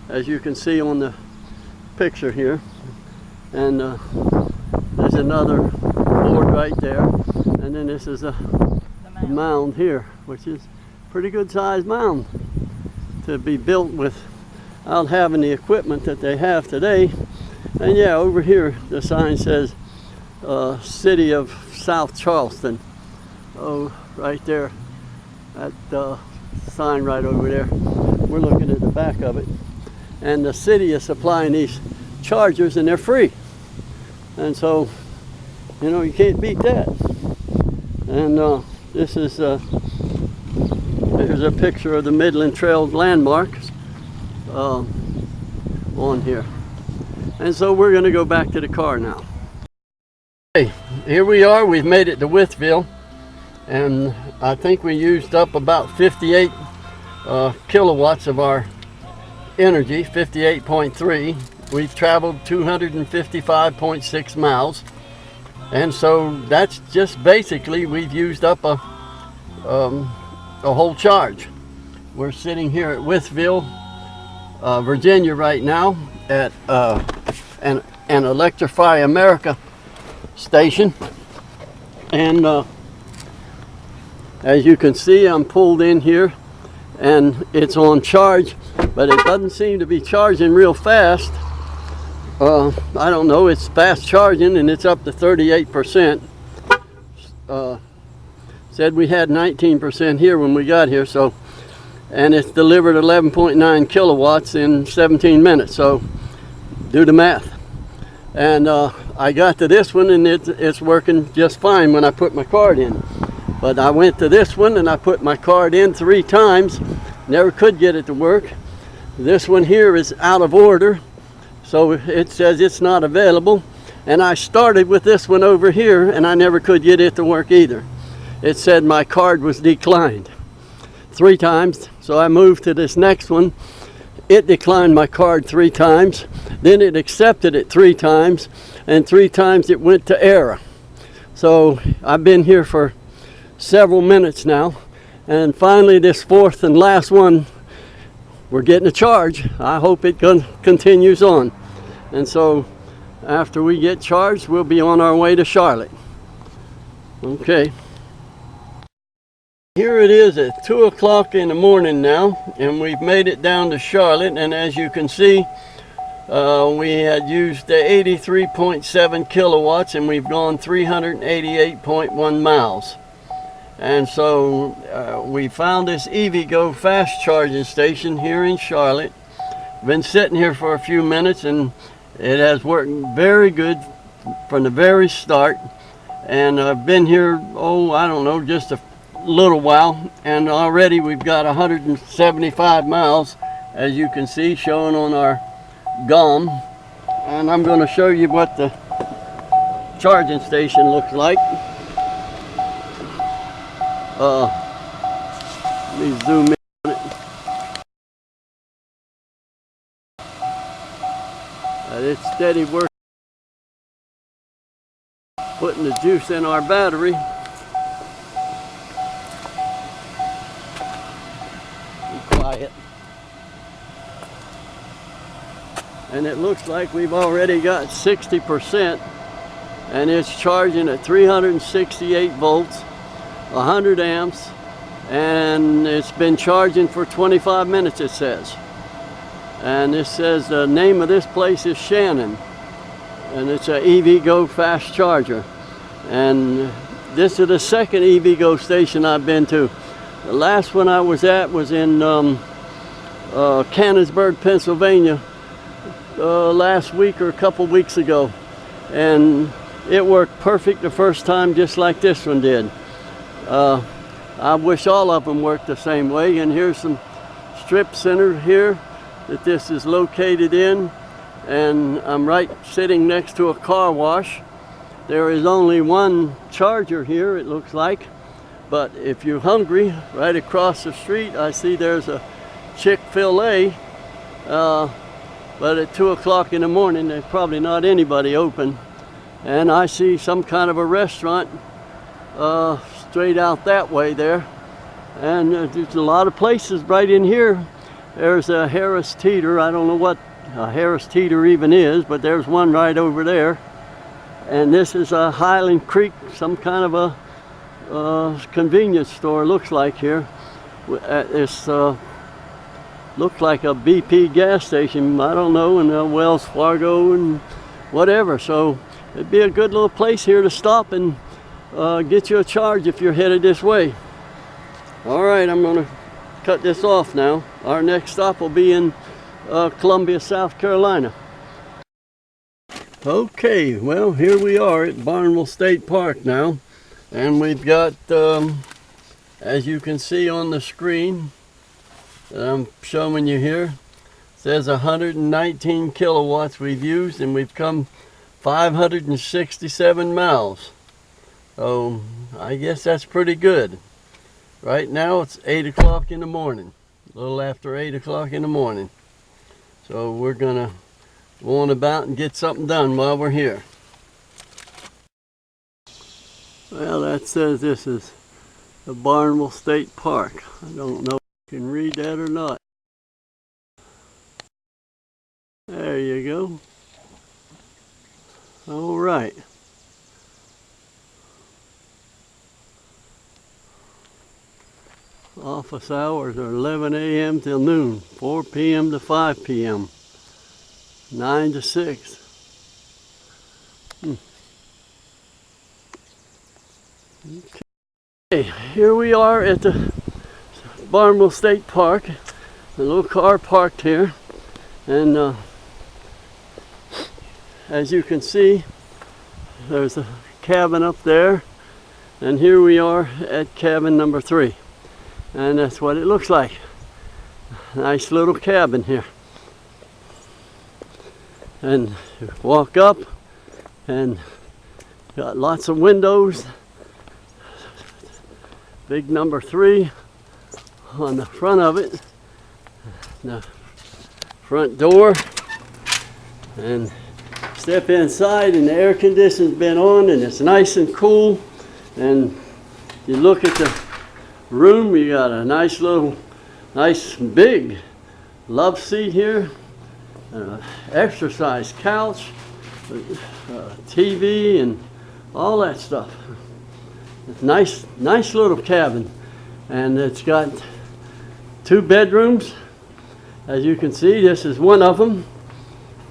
as you can see on the picture here. And there's another board right there, and then this is a mound here, which is pretty good sized mound to be built without having the equipment that they have today. And yeah, over here the sign says City of South Charleston. Oh, right there, that sign right over there. We're looking at the back of it, and the city is supplying these chargers, and they're free. And so, you know, you can't beat that. And this is here's a picture of the Midland Trail landmarks on here. And so we're going to go back to the car now. Okay, here we are. We've made it to Wytheville, and I think we used up about 58 kilowatts of our energy, 58.3. We've traveled 255.6 miles, and so that's just basically we've used up a whole charge. We're sitting here at Wytheville, Virginia right now at an Electrify America station, and as you can see, I'm pulled in here and it's on charge, but it doesn't seem to be charging real fast. I don't know, it's fast charging and it's up to 38%. Said we had 19% here when we got here, so, and it's delivered 11.9 kilowatts in 17 minutes, so do the math. And I got to this one and it's working just fine when I put my card in. But I went to this one and I put my card in 3 times, never could get it to work. This one here is out of order, so it says it's not available. And I started with this one over here and I never could get it to work either. It said my card was declined 3 times, so I moved to this next one. It declined my card 3 times, then it accepted it 3 times, and 3 times it went to error. So I've been here for several minutes now, and finally this 4th and last one, we're getting a charge. I hope it continues on. And so after we get charged, we'll be on our way to Charlotte. Okay. Here it is at 2 o'clock in the morning now, and we've made it down to Charlotte, and as you can see, we had used 83.7 kilowatts and we've gone 388.1 miles. And so we found this EVgo fast charging station here in Charlotte. Been sitting here for a few minutes and it has worked very good from the very start. And I've been here, I don't know, just a little while, and already we've got 175 miles, as you can see, showing on our GOM. And I'm going to show you what the charging station looks like. Let me zoom in on it. It's steady work, putting the juice in our battery. Be quiet. And it looks like we've already got 60%, and it's charging at 368 volts, 100 amps, and it's been charging for 25 minutes, it says. And it says the name of this place is Shannon, and it's a EVgo fast charger. And this is the second EVgo station I've been to. The last one I was at was in Canonsburg, Pennsylvania, last week or a couple weeks ago, and it worked perfect the first time, just like this one did. I wish all of them worked the same way. And here's some strip center here that this is located in, and I'm right sitting next to a car wash. There is only one charger here, it looks like, but if you're hungry, right across the street I see there's a Chick-fil-A, but at 2 o'clock in the morning there's probably not anybody open. And I see some kind of a restaurant straight out that way there, and there's a lot of places right in here. There's a Harris Teeter. I don't know what a Harris Teeter even is, but there's one right over there. And this is a Highland Creek, some kind of a convenience store, looks like here. This looks like a BP gas station, I don't know, and Wells Fargo and whatever. So it'd be a good little place here to stop and get you a charge if you're headed this way. All right, I'm going to cut this off now. Our next stop will be in Columbia, South Carolina. Okay, well, here we are at Barnwell State Park now, and we've got, as you can see on the screen that I'm showing you here, it says 119 kilowatts we've used, and we've come 567 miles. So I guess that's pretty good. Right now it's 8 o'clock in the morning, a little after 8 o'clock in the morning. So we're gonna go on about and get something done while we're here. Well, that says this is the Barnwell State Park. I don't know if you can read that or not. There you go. All right. Office hours are 11 a.m. till noon, 4 p.m. to 5 p.m., 9 to 6. Okay, here we are at the Barnwell State Park. A little car parked here, and as you can see, there's a cabin up there, and here we are at cabin number 3, and that's what it looks like. Nice little cabin here. And walk up, and got lots of windows. Big number 3 on the front of it. The front door. And step inside, and the air conditioning's been on, and it's nice and cool. And you look at the room, you got a nice big love seat here. Exercise couch, TV, and all that stuff. It's nice little cabin, and it's got 2 bedrooms. As you can see, this is one of them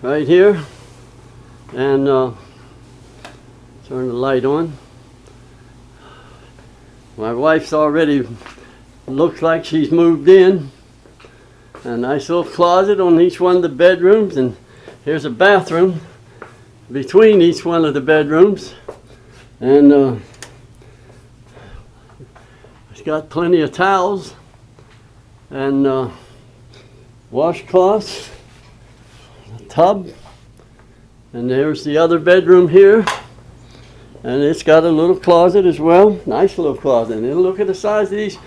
right here. And turn the light on. My wife's already looks like she's moved in. A nice little closet on each one of the bedrooms, and here's a bathroom between each one of the bedrooms, and it's got plenty of towels and washcloths, a tub, and there's the other bedroom here, and it's got a little closet as well, nice little closet. And look at the size of these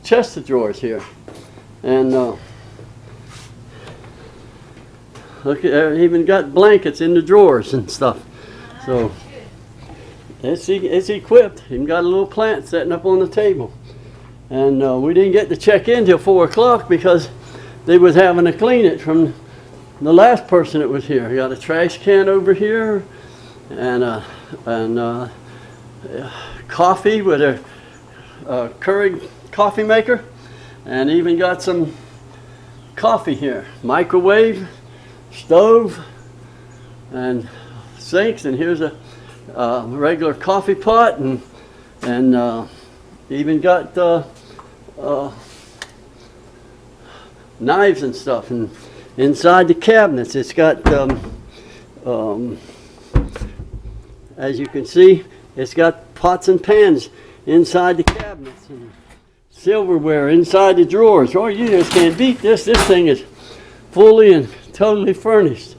chest of drawers here. And look, at even got blankets in the drawers and stuff. So it's equipped. Even got a little plant setting up on the table. And we didn't get to check in till 4 o'clock because they was having to clean it from the last person that was here. We got a trash can over here, and coffee with a Keurig coffee maker. And even got some coffee here, microwave, stove, and sinks. And here's a regular coffee pot, and even got knives and stuff. And inside the cabinets, it's got, as you can see, it's got pots and pans inside the cabinets. And silverware inside the drawers. Oh, you just can't beat this. This thing is fully and totally furnished.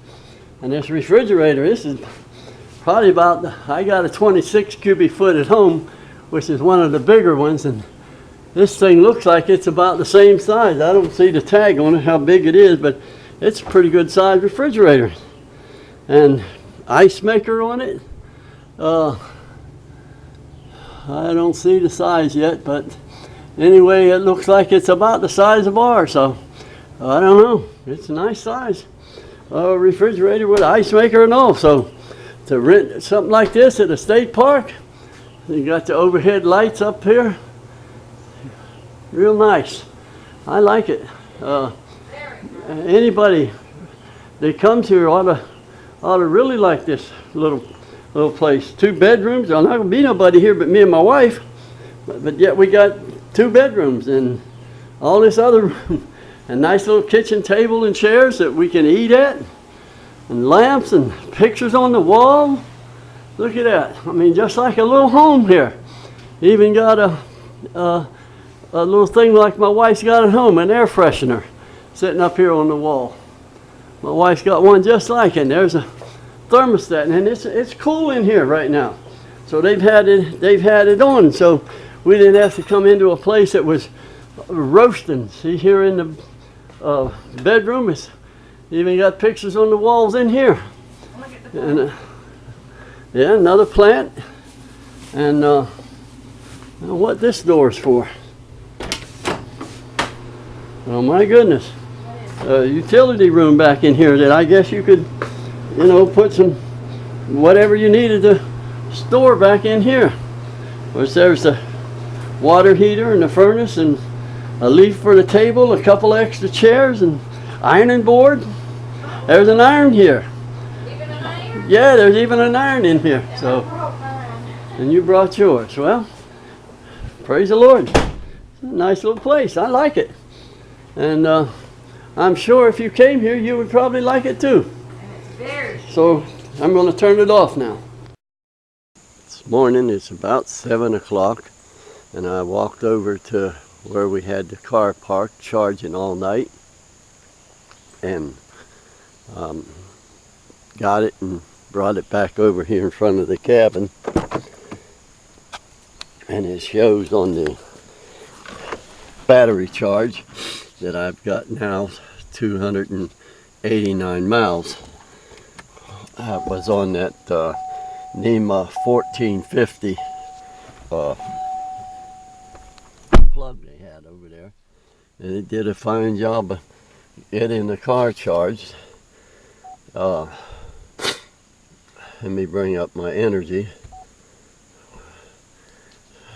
And this refrigerator, this is probably about, I got a 26 cubic foot at home, which is one of the bigger ones, and this thing looks like it's about the same size. I don't see the tag on it, how big it is, but it's a pretty good size refrigerator. And ice maker on it. I don't see the size yet, but anyway, it looks like it's about the size of ours, so I don't know. It's a nice size refrigerator with ice maker and all. So to rent something like this at a state park, you got the overhead lights up here. Real nice. I like it. Anybody that comes here ought to really like this little place. 2 bedrooms. There's not gonna be nobody here but me and my wife, but yet we got 2 bedrooms and all this other room. A nice little kitchen table and chairs that we can eat at. and lamps and pictures on the wall. Look at that. I mean, just like a little home here. Even got a little thing like my wife's got at home, an air freshener sitting up here on the wall. My wife's got one just like it. And there's a thermostat, and it's cool in here right now. So they've had it on, so we didn't have to come into a place that was roasting. See, here in the bedroom, it's even got pictures on the walls in here. Look at the plant. And, yeah, another plant. And what this door's for. Oh my goodness. Utility room back in here that I guess you could, you know, put some whatever you needed to store back in here. Of course, there's the water heater and the furnace and a leaf for the table, a couple extra chairs and ironing board. There's an iron here. Even an iron? Yeah, there's even an iron in here. So, and you brought yours. Well, praise the Lord. It's a nice little place. I like it. And I'm sure if you came here, you would probably like it too. And it's very So I'm going to turn it off now. This morning it's about 7 o'clock, and I walked over to where we had the car parked charging all night, and got it and brought it back over here in front of the cabin, and it shows on the battery charge that I've got now 289 miles. I was on that NEMA 1450 plug they had over there, and it did a fine job of getting the car charged. Let me bring up my energy,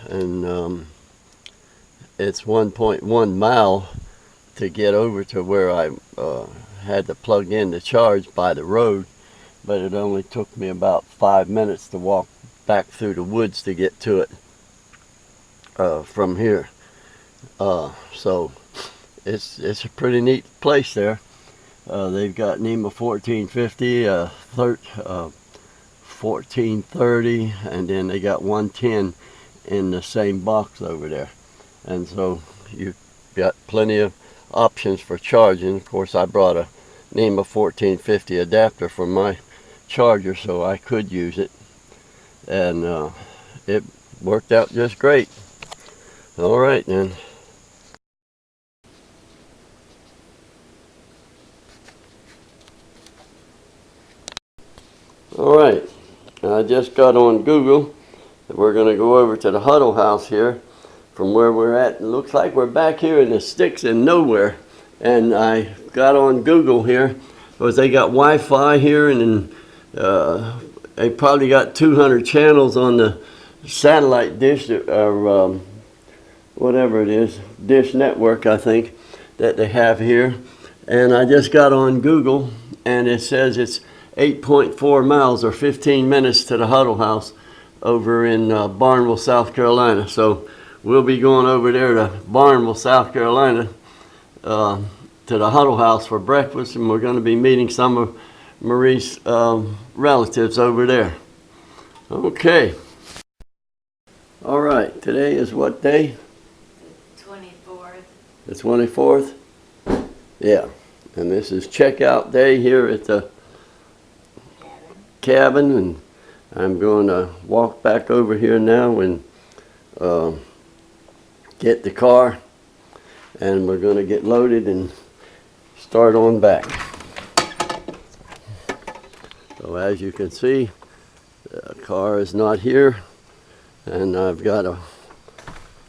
and it's 1.1 mile to get over to where I had to plug in the charge by the road, but it only took me about 5 minutes to walk back through the woods to get to it from here. So it's a pretty neat place there. They've got NEMA 1450, 1430, and then they got 110 in the same box over there. And so you've got plenty of options for charging. Of course, I brought a NEMA 1450 adapter from my charger so I could use it, and it worked out just great. All right then. All right, I just got on Google. We're going to go over to the Huddle House here from where we're at. It looks like we're back here in the sticks and nowhere. And I got on Google here because they got Wi-Fi here, and they probably got 200 channels on the satellite dish, or whatever it is, dish network, I think, that they have here. And I just got on Google, and it says it's 8.4 miles or 15 minutes to the Huddle House over in Barnwell, South Carolina. So we'll be going over there to Barnwell, South Carolina, to the Huddle House for breakfast, and we're going to be meeting some of Marie's relatives over there. Okay. All right, today is what day? 24th. The 24th? Yeah, and this is checkout day here at the cabin, and I'm going to walk back over here now and get the car, and we're going to get loaded and start on back. So as you can see, the car is not here, and I've got to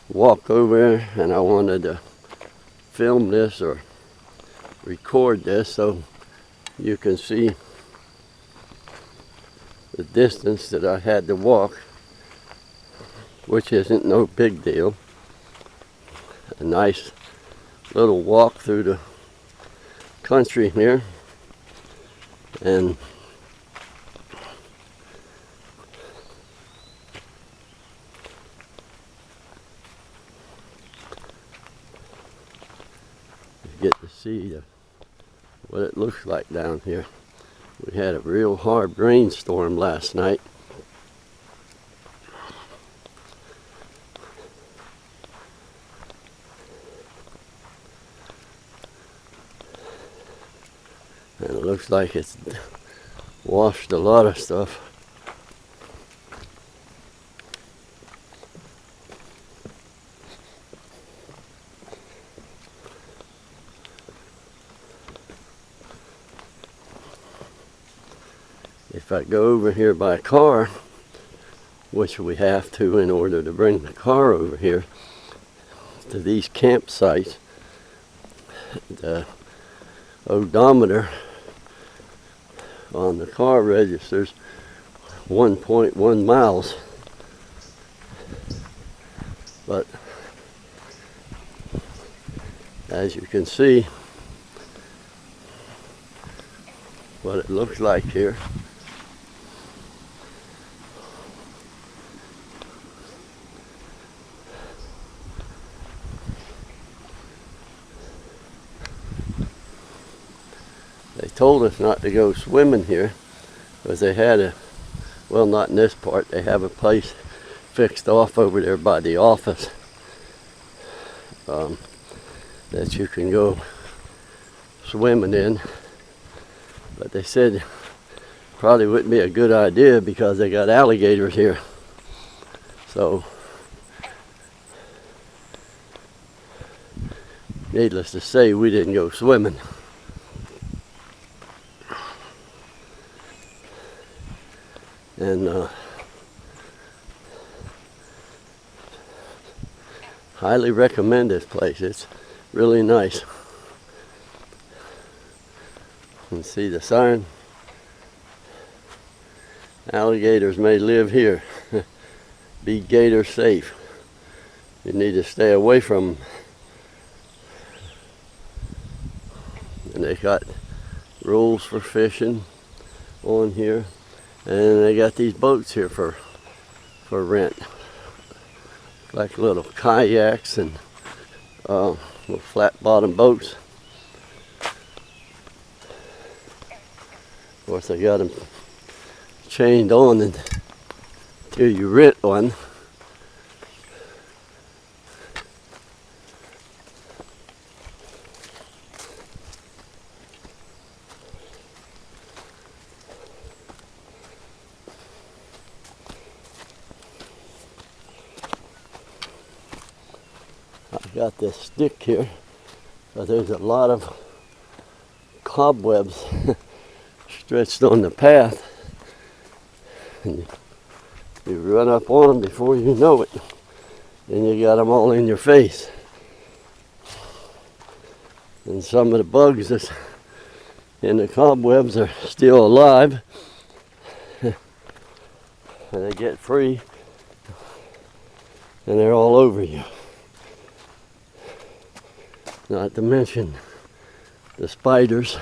walk over, and I wanted to film this or record this so you can see the distance that I had to walk, which isn't no big deal. A nice little walk through the country here, and you get to see what it looks like down here. We had a real hard rainstorm last night. And it looks like it's washed a lot of stuff. If I go over here by car, which we have to in order to bring the car over here to these campsites, the odometer on the car registers 1.1 miles. But as you can see, what it looks like here. They told us not to go swimming here because they had a, well, not in this part, they have a place fixed off over there by the office that you can go swimming in. But they said probably wouldn't be a good idea because they got alligators here. So, needless to say, we didn't go swimming. And highly recommend this place. It's really nice. You can see the sign. Alligators may live here. Be gator safe. You need to stay away from them. And they got rules for fishing on here. And they got these boats here for rent. Like little kayaks and little flat bottom boats. Of course, they got them chained on until you rent one. I got this stick here, but there's a lot of cobwebs stretched on the path. And you run up on them before you know it, and you got them all in your face. And some of the bugs that's in the cobwebs are still alive, and they get free, and they're all over you. Not to mention the spiders.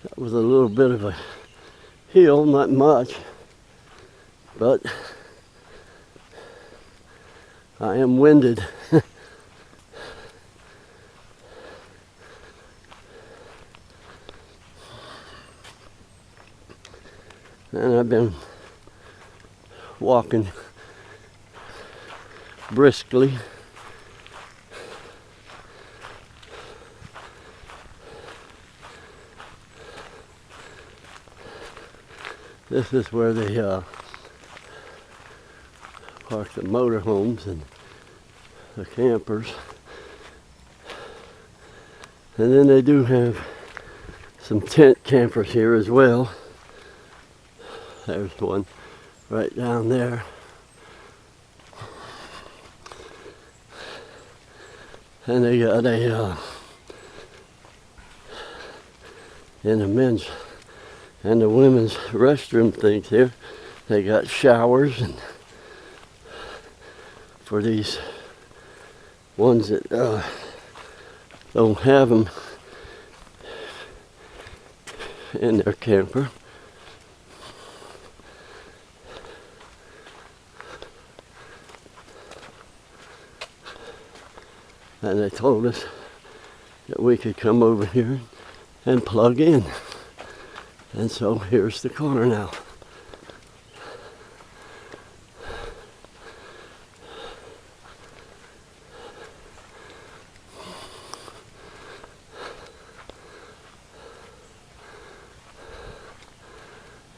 That was a little bit of a hill, not much, but I am winded. And I've been walking briskly This is where they park the motorhomes and the campers. And then they do have some tent campers here as well. There's one right down there. And they got a in the men's and the women's restroom things here. They got showers, and for these ones that don't have them in their camper. And they told us that we could come over here and plug in. And so here's the car now.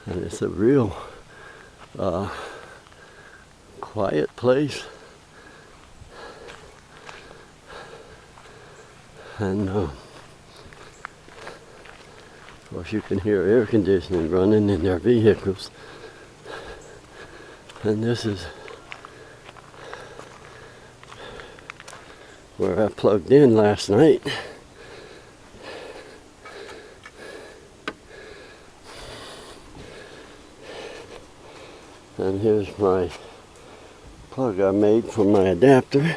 And it's a real quiet place. And of course you can hear air conditioning running in their vehicles. And this is where I plugged in last night. And here's my plug I made for my adapter.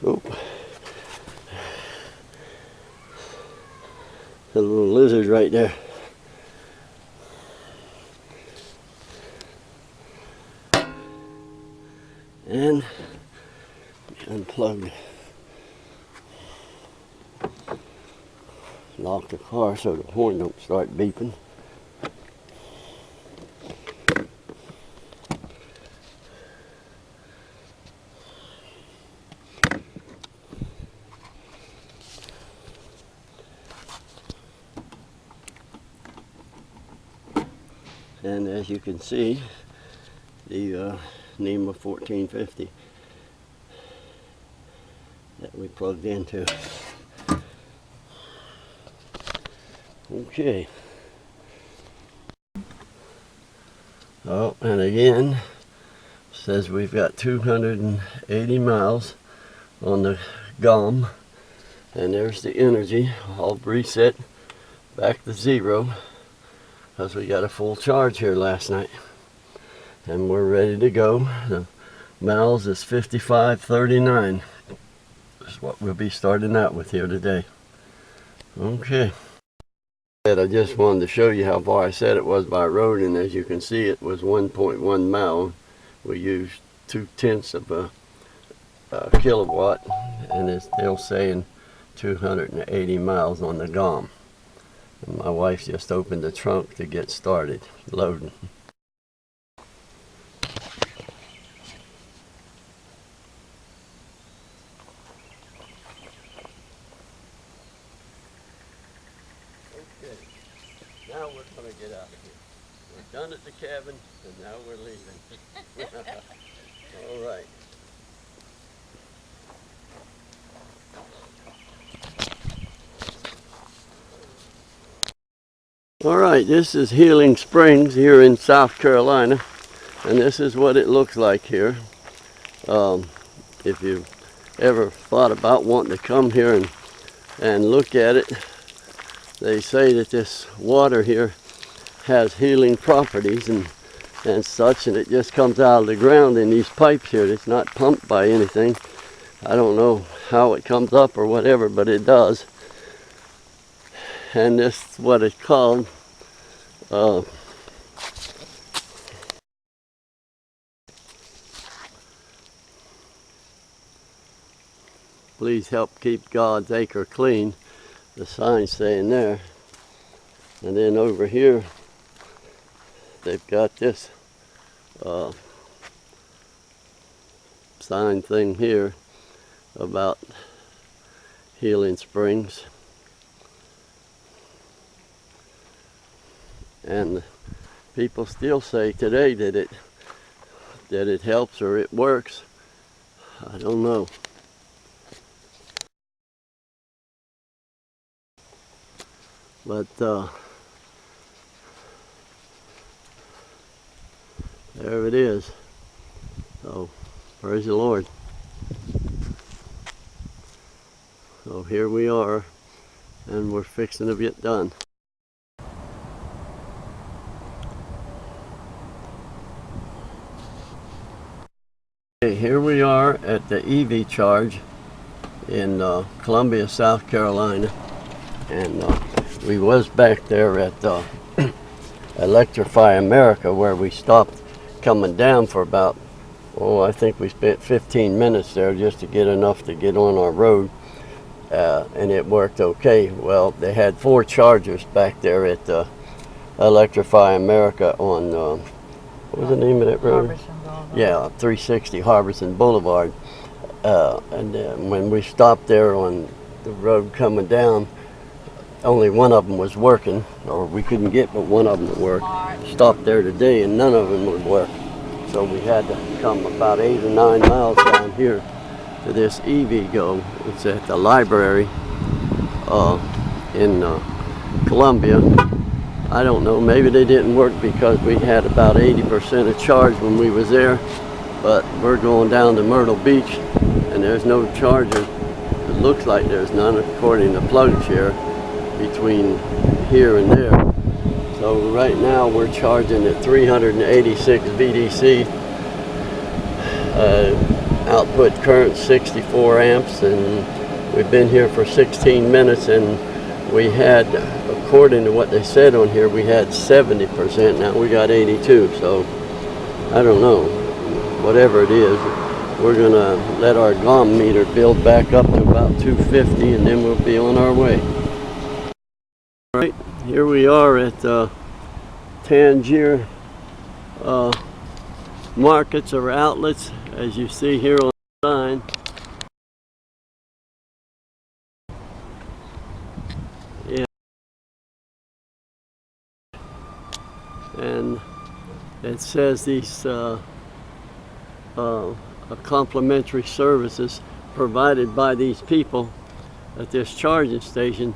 Oh. A little lizard right there. And unplugged. Lock the car so the horn don't start beeping. And as you can see, the NEMA 1450 that we plugged into. Okay. Oh, and again, says we've got 280 miles on the GOM. And there's the energy, all reset back to zero. Because we got a full charge here last night. And we're ready to go. The miles is 5539. That's what we'll be starting out with here today. Okay. I just wanted to show you how far I said it was by road, and as you can see it was 1.1 mile. We used 0.2 of a kilowatt, and it's still saying 280 miles on the GOM. And my wife just opened the trunk to get started loading. Okay, now we're going to get out of here. We're done at the cabin, and now we're leaving. All right. Alright, this is Healing Springs here in South Carolina, and this is what it looks like here. If you've ever thought about wanting to come here and look at it, they say that this water here has healing properties and such, and it just comes out of the ground in these pipes here. It's not pumped by anything. I don't know how it comes up or whatever, but it does. And this is what it's called. Please help keep God's acre clean. The sign's saying there. And then over here, they've got this sign thing here about Healing Springs. and people still say today that it helps or it works. I don't know. But there it is. So praise the Lord. So here we are, and we're fixing to get done. Okay, here we are at the EV charge in Columbia, South Carolina, and we was back there at Electrify America, where we stopped coming down for about, I think we spent 15 minutes there just to get enough to get on our road, and it worked okay. Well, they had 4 chargers back there at Electrify America on, what was the name of that road? Yeah, 360 Harbison Boulevard. And when we stopped there on the road coming down, only one of them was working, or we couldn't get but one of them to work. Stopped there today and none of them would work. So we had to come about 8 or 9 miles down here to this EV Go. It's at the library in Columbia. I don't know, maybe they didn't work because we had about 80% of charge when we was there, but we're going down to Myrtle Beach and there's no charger. It looks like there's none according to PlugShare between here and there. So right now we're charging at 386 VDC, output current 64 amps, and we've been here for 16 minutes, and we had, according to what they said on here, we had 70%. Now we got 82, so I don't know. Whatever it is, we're gonna let our GOM meter build back up to about 250, and then we'll be on our way. All right, here we are at Tangier markets or outlets, as you see here on the sign. And it says these complimentary services provided by these people at this charging station.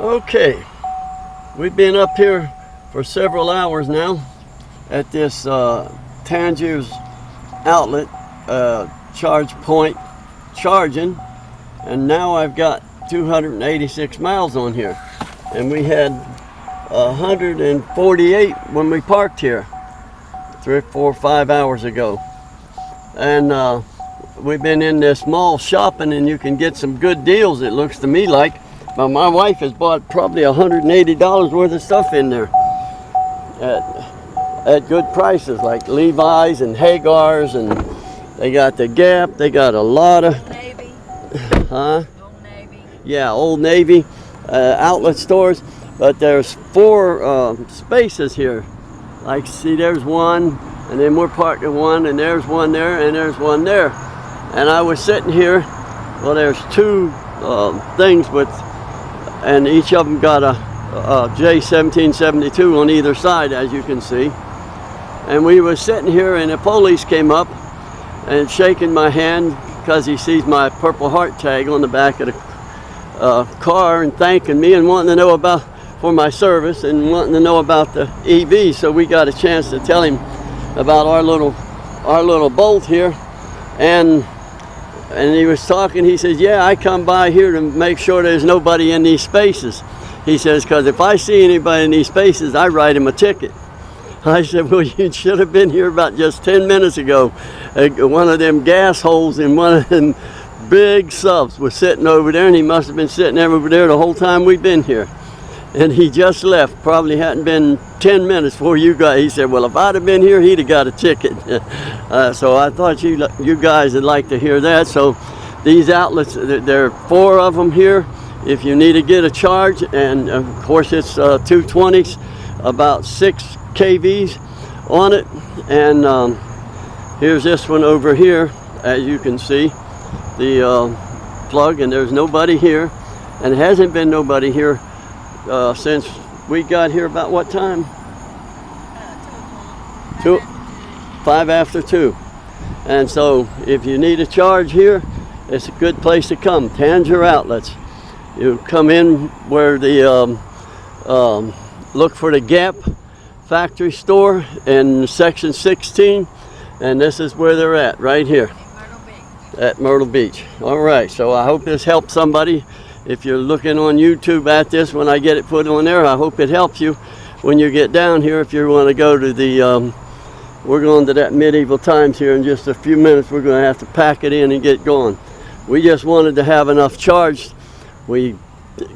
Okay, we've been up here for several hours now at this Tangier's outlet charge point charging, and now I've got 286 miles on here, and we had 148 when we parked here 3, 4, 5 hours ago. And we've been in this mall shopping, and you can get some good deals, it looks to me like. But my wife has bought probably $180 worth of stuff in there at good prices, like Levi's and Hagar's, and they got the Gap, they got a lot of Navy. Huh? Yeah, Old Navy outlet stores, but there's 4 spaces here. Like, see, there's one, and then we're parked at one, and there's one there, and there's one there. And I was sitting here, well, there's 2 things with, and each of them got a J1772 on either side, as you can see. And we were sitting here, and the police came up and shaking my hand because he sees my Purple Heart tag on the back of the car, and thanking me and wanting to know about for my service and wanting to know about the EV. So we got a chance to tell him about our little Bolt here, and he was talking. He says, yeah, I come by here to make sure there's nobody in these spaces. He says, because if I see anybody in these spaces, I write him a ticket. I said, well, you should have been here about just 10 minutes ago. One of them gas holes in one of them big subs was sitting over there, and he must have been sitting over there the whole time we've been here. And he just left, probably hadn't been 10 minutes before you guys. He said, well, if I'd have been here, he'd have got a ticket. So I thought you guys would like to hear that. So these outlets, there are 4 of them here if you need to get a charge, and of course it's 220s, about 6 kVs on it. And here's this one over here, as you can see, the plug, and there's nobody here. and it hasn't been nobody here since we got here. About what time? 5 after 2. And so if you need a charge here, it's a good place to come. Tanger Outlets. You come in where the look for the Gap factory store in section 16, and this is where they're at, right here at Myrtle Beach. All right, so I hope this helps somebody. If you're looking on YouTube at this, when I get it put on there, I hope it helps you when you get down here. If you want to go to the we're going to that medieval times here in just a few minutes. We're going to have to pack it in and get going. We just wanted to have enough charge. We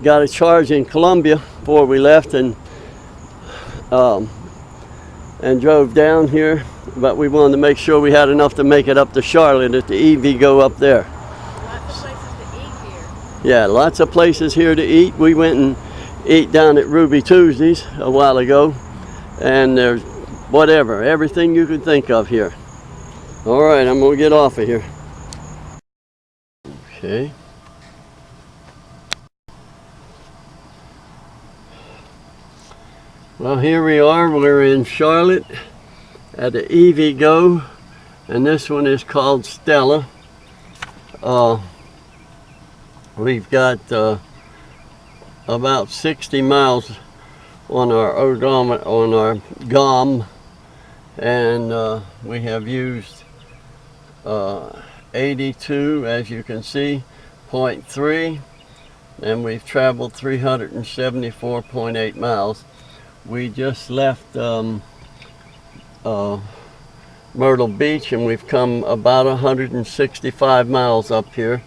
got a charge in Columbia before we left, and drove down here, but we wanted to make sure we had enough to make it up to Charlotte at the EV go up there. Lots of places to eat here. Yeah, lots of places here to eat. We went and ate down at Ruby Tuesdays a while ago, and there's whatever, everything you could think of here. All right, I'm gonna get off of here. Okay. Well, here we are. We're in Charlotte at the EV Go, and this one is called Stella. We've got about 60 miles on our odometer, on our GOM, and we have used 82, as you can see, 0.3, and we've traveled 374.8 miles. We just left Myrtle Beach, and we've come about 165 miles up here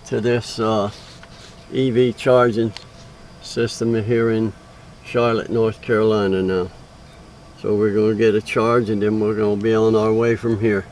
to this EV charging system here in Charlotte, North Carolina now. So we're going to get a charge, and then we're going to be on our way from here.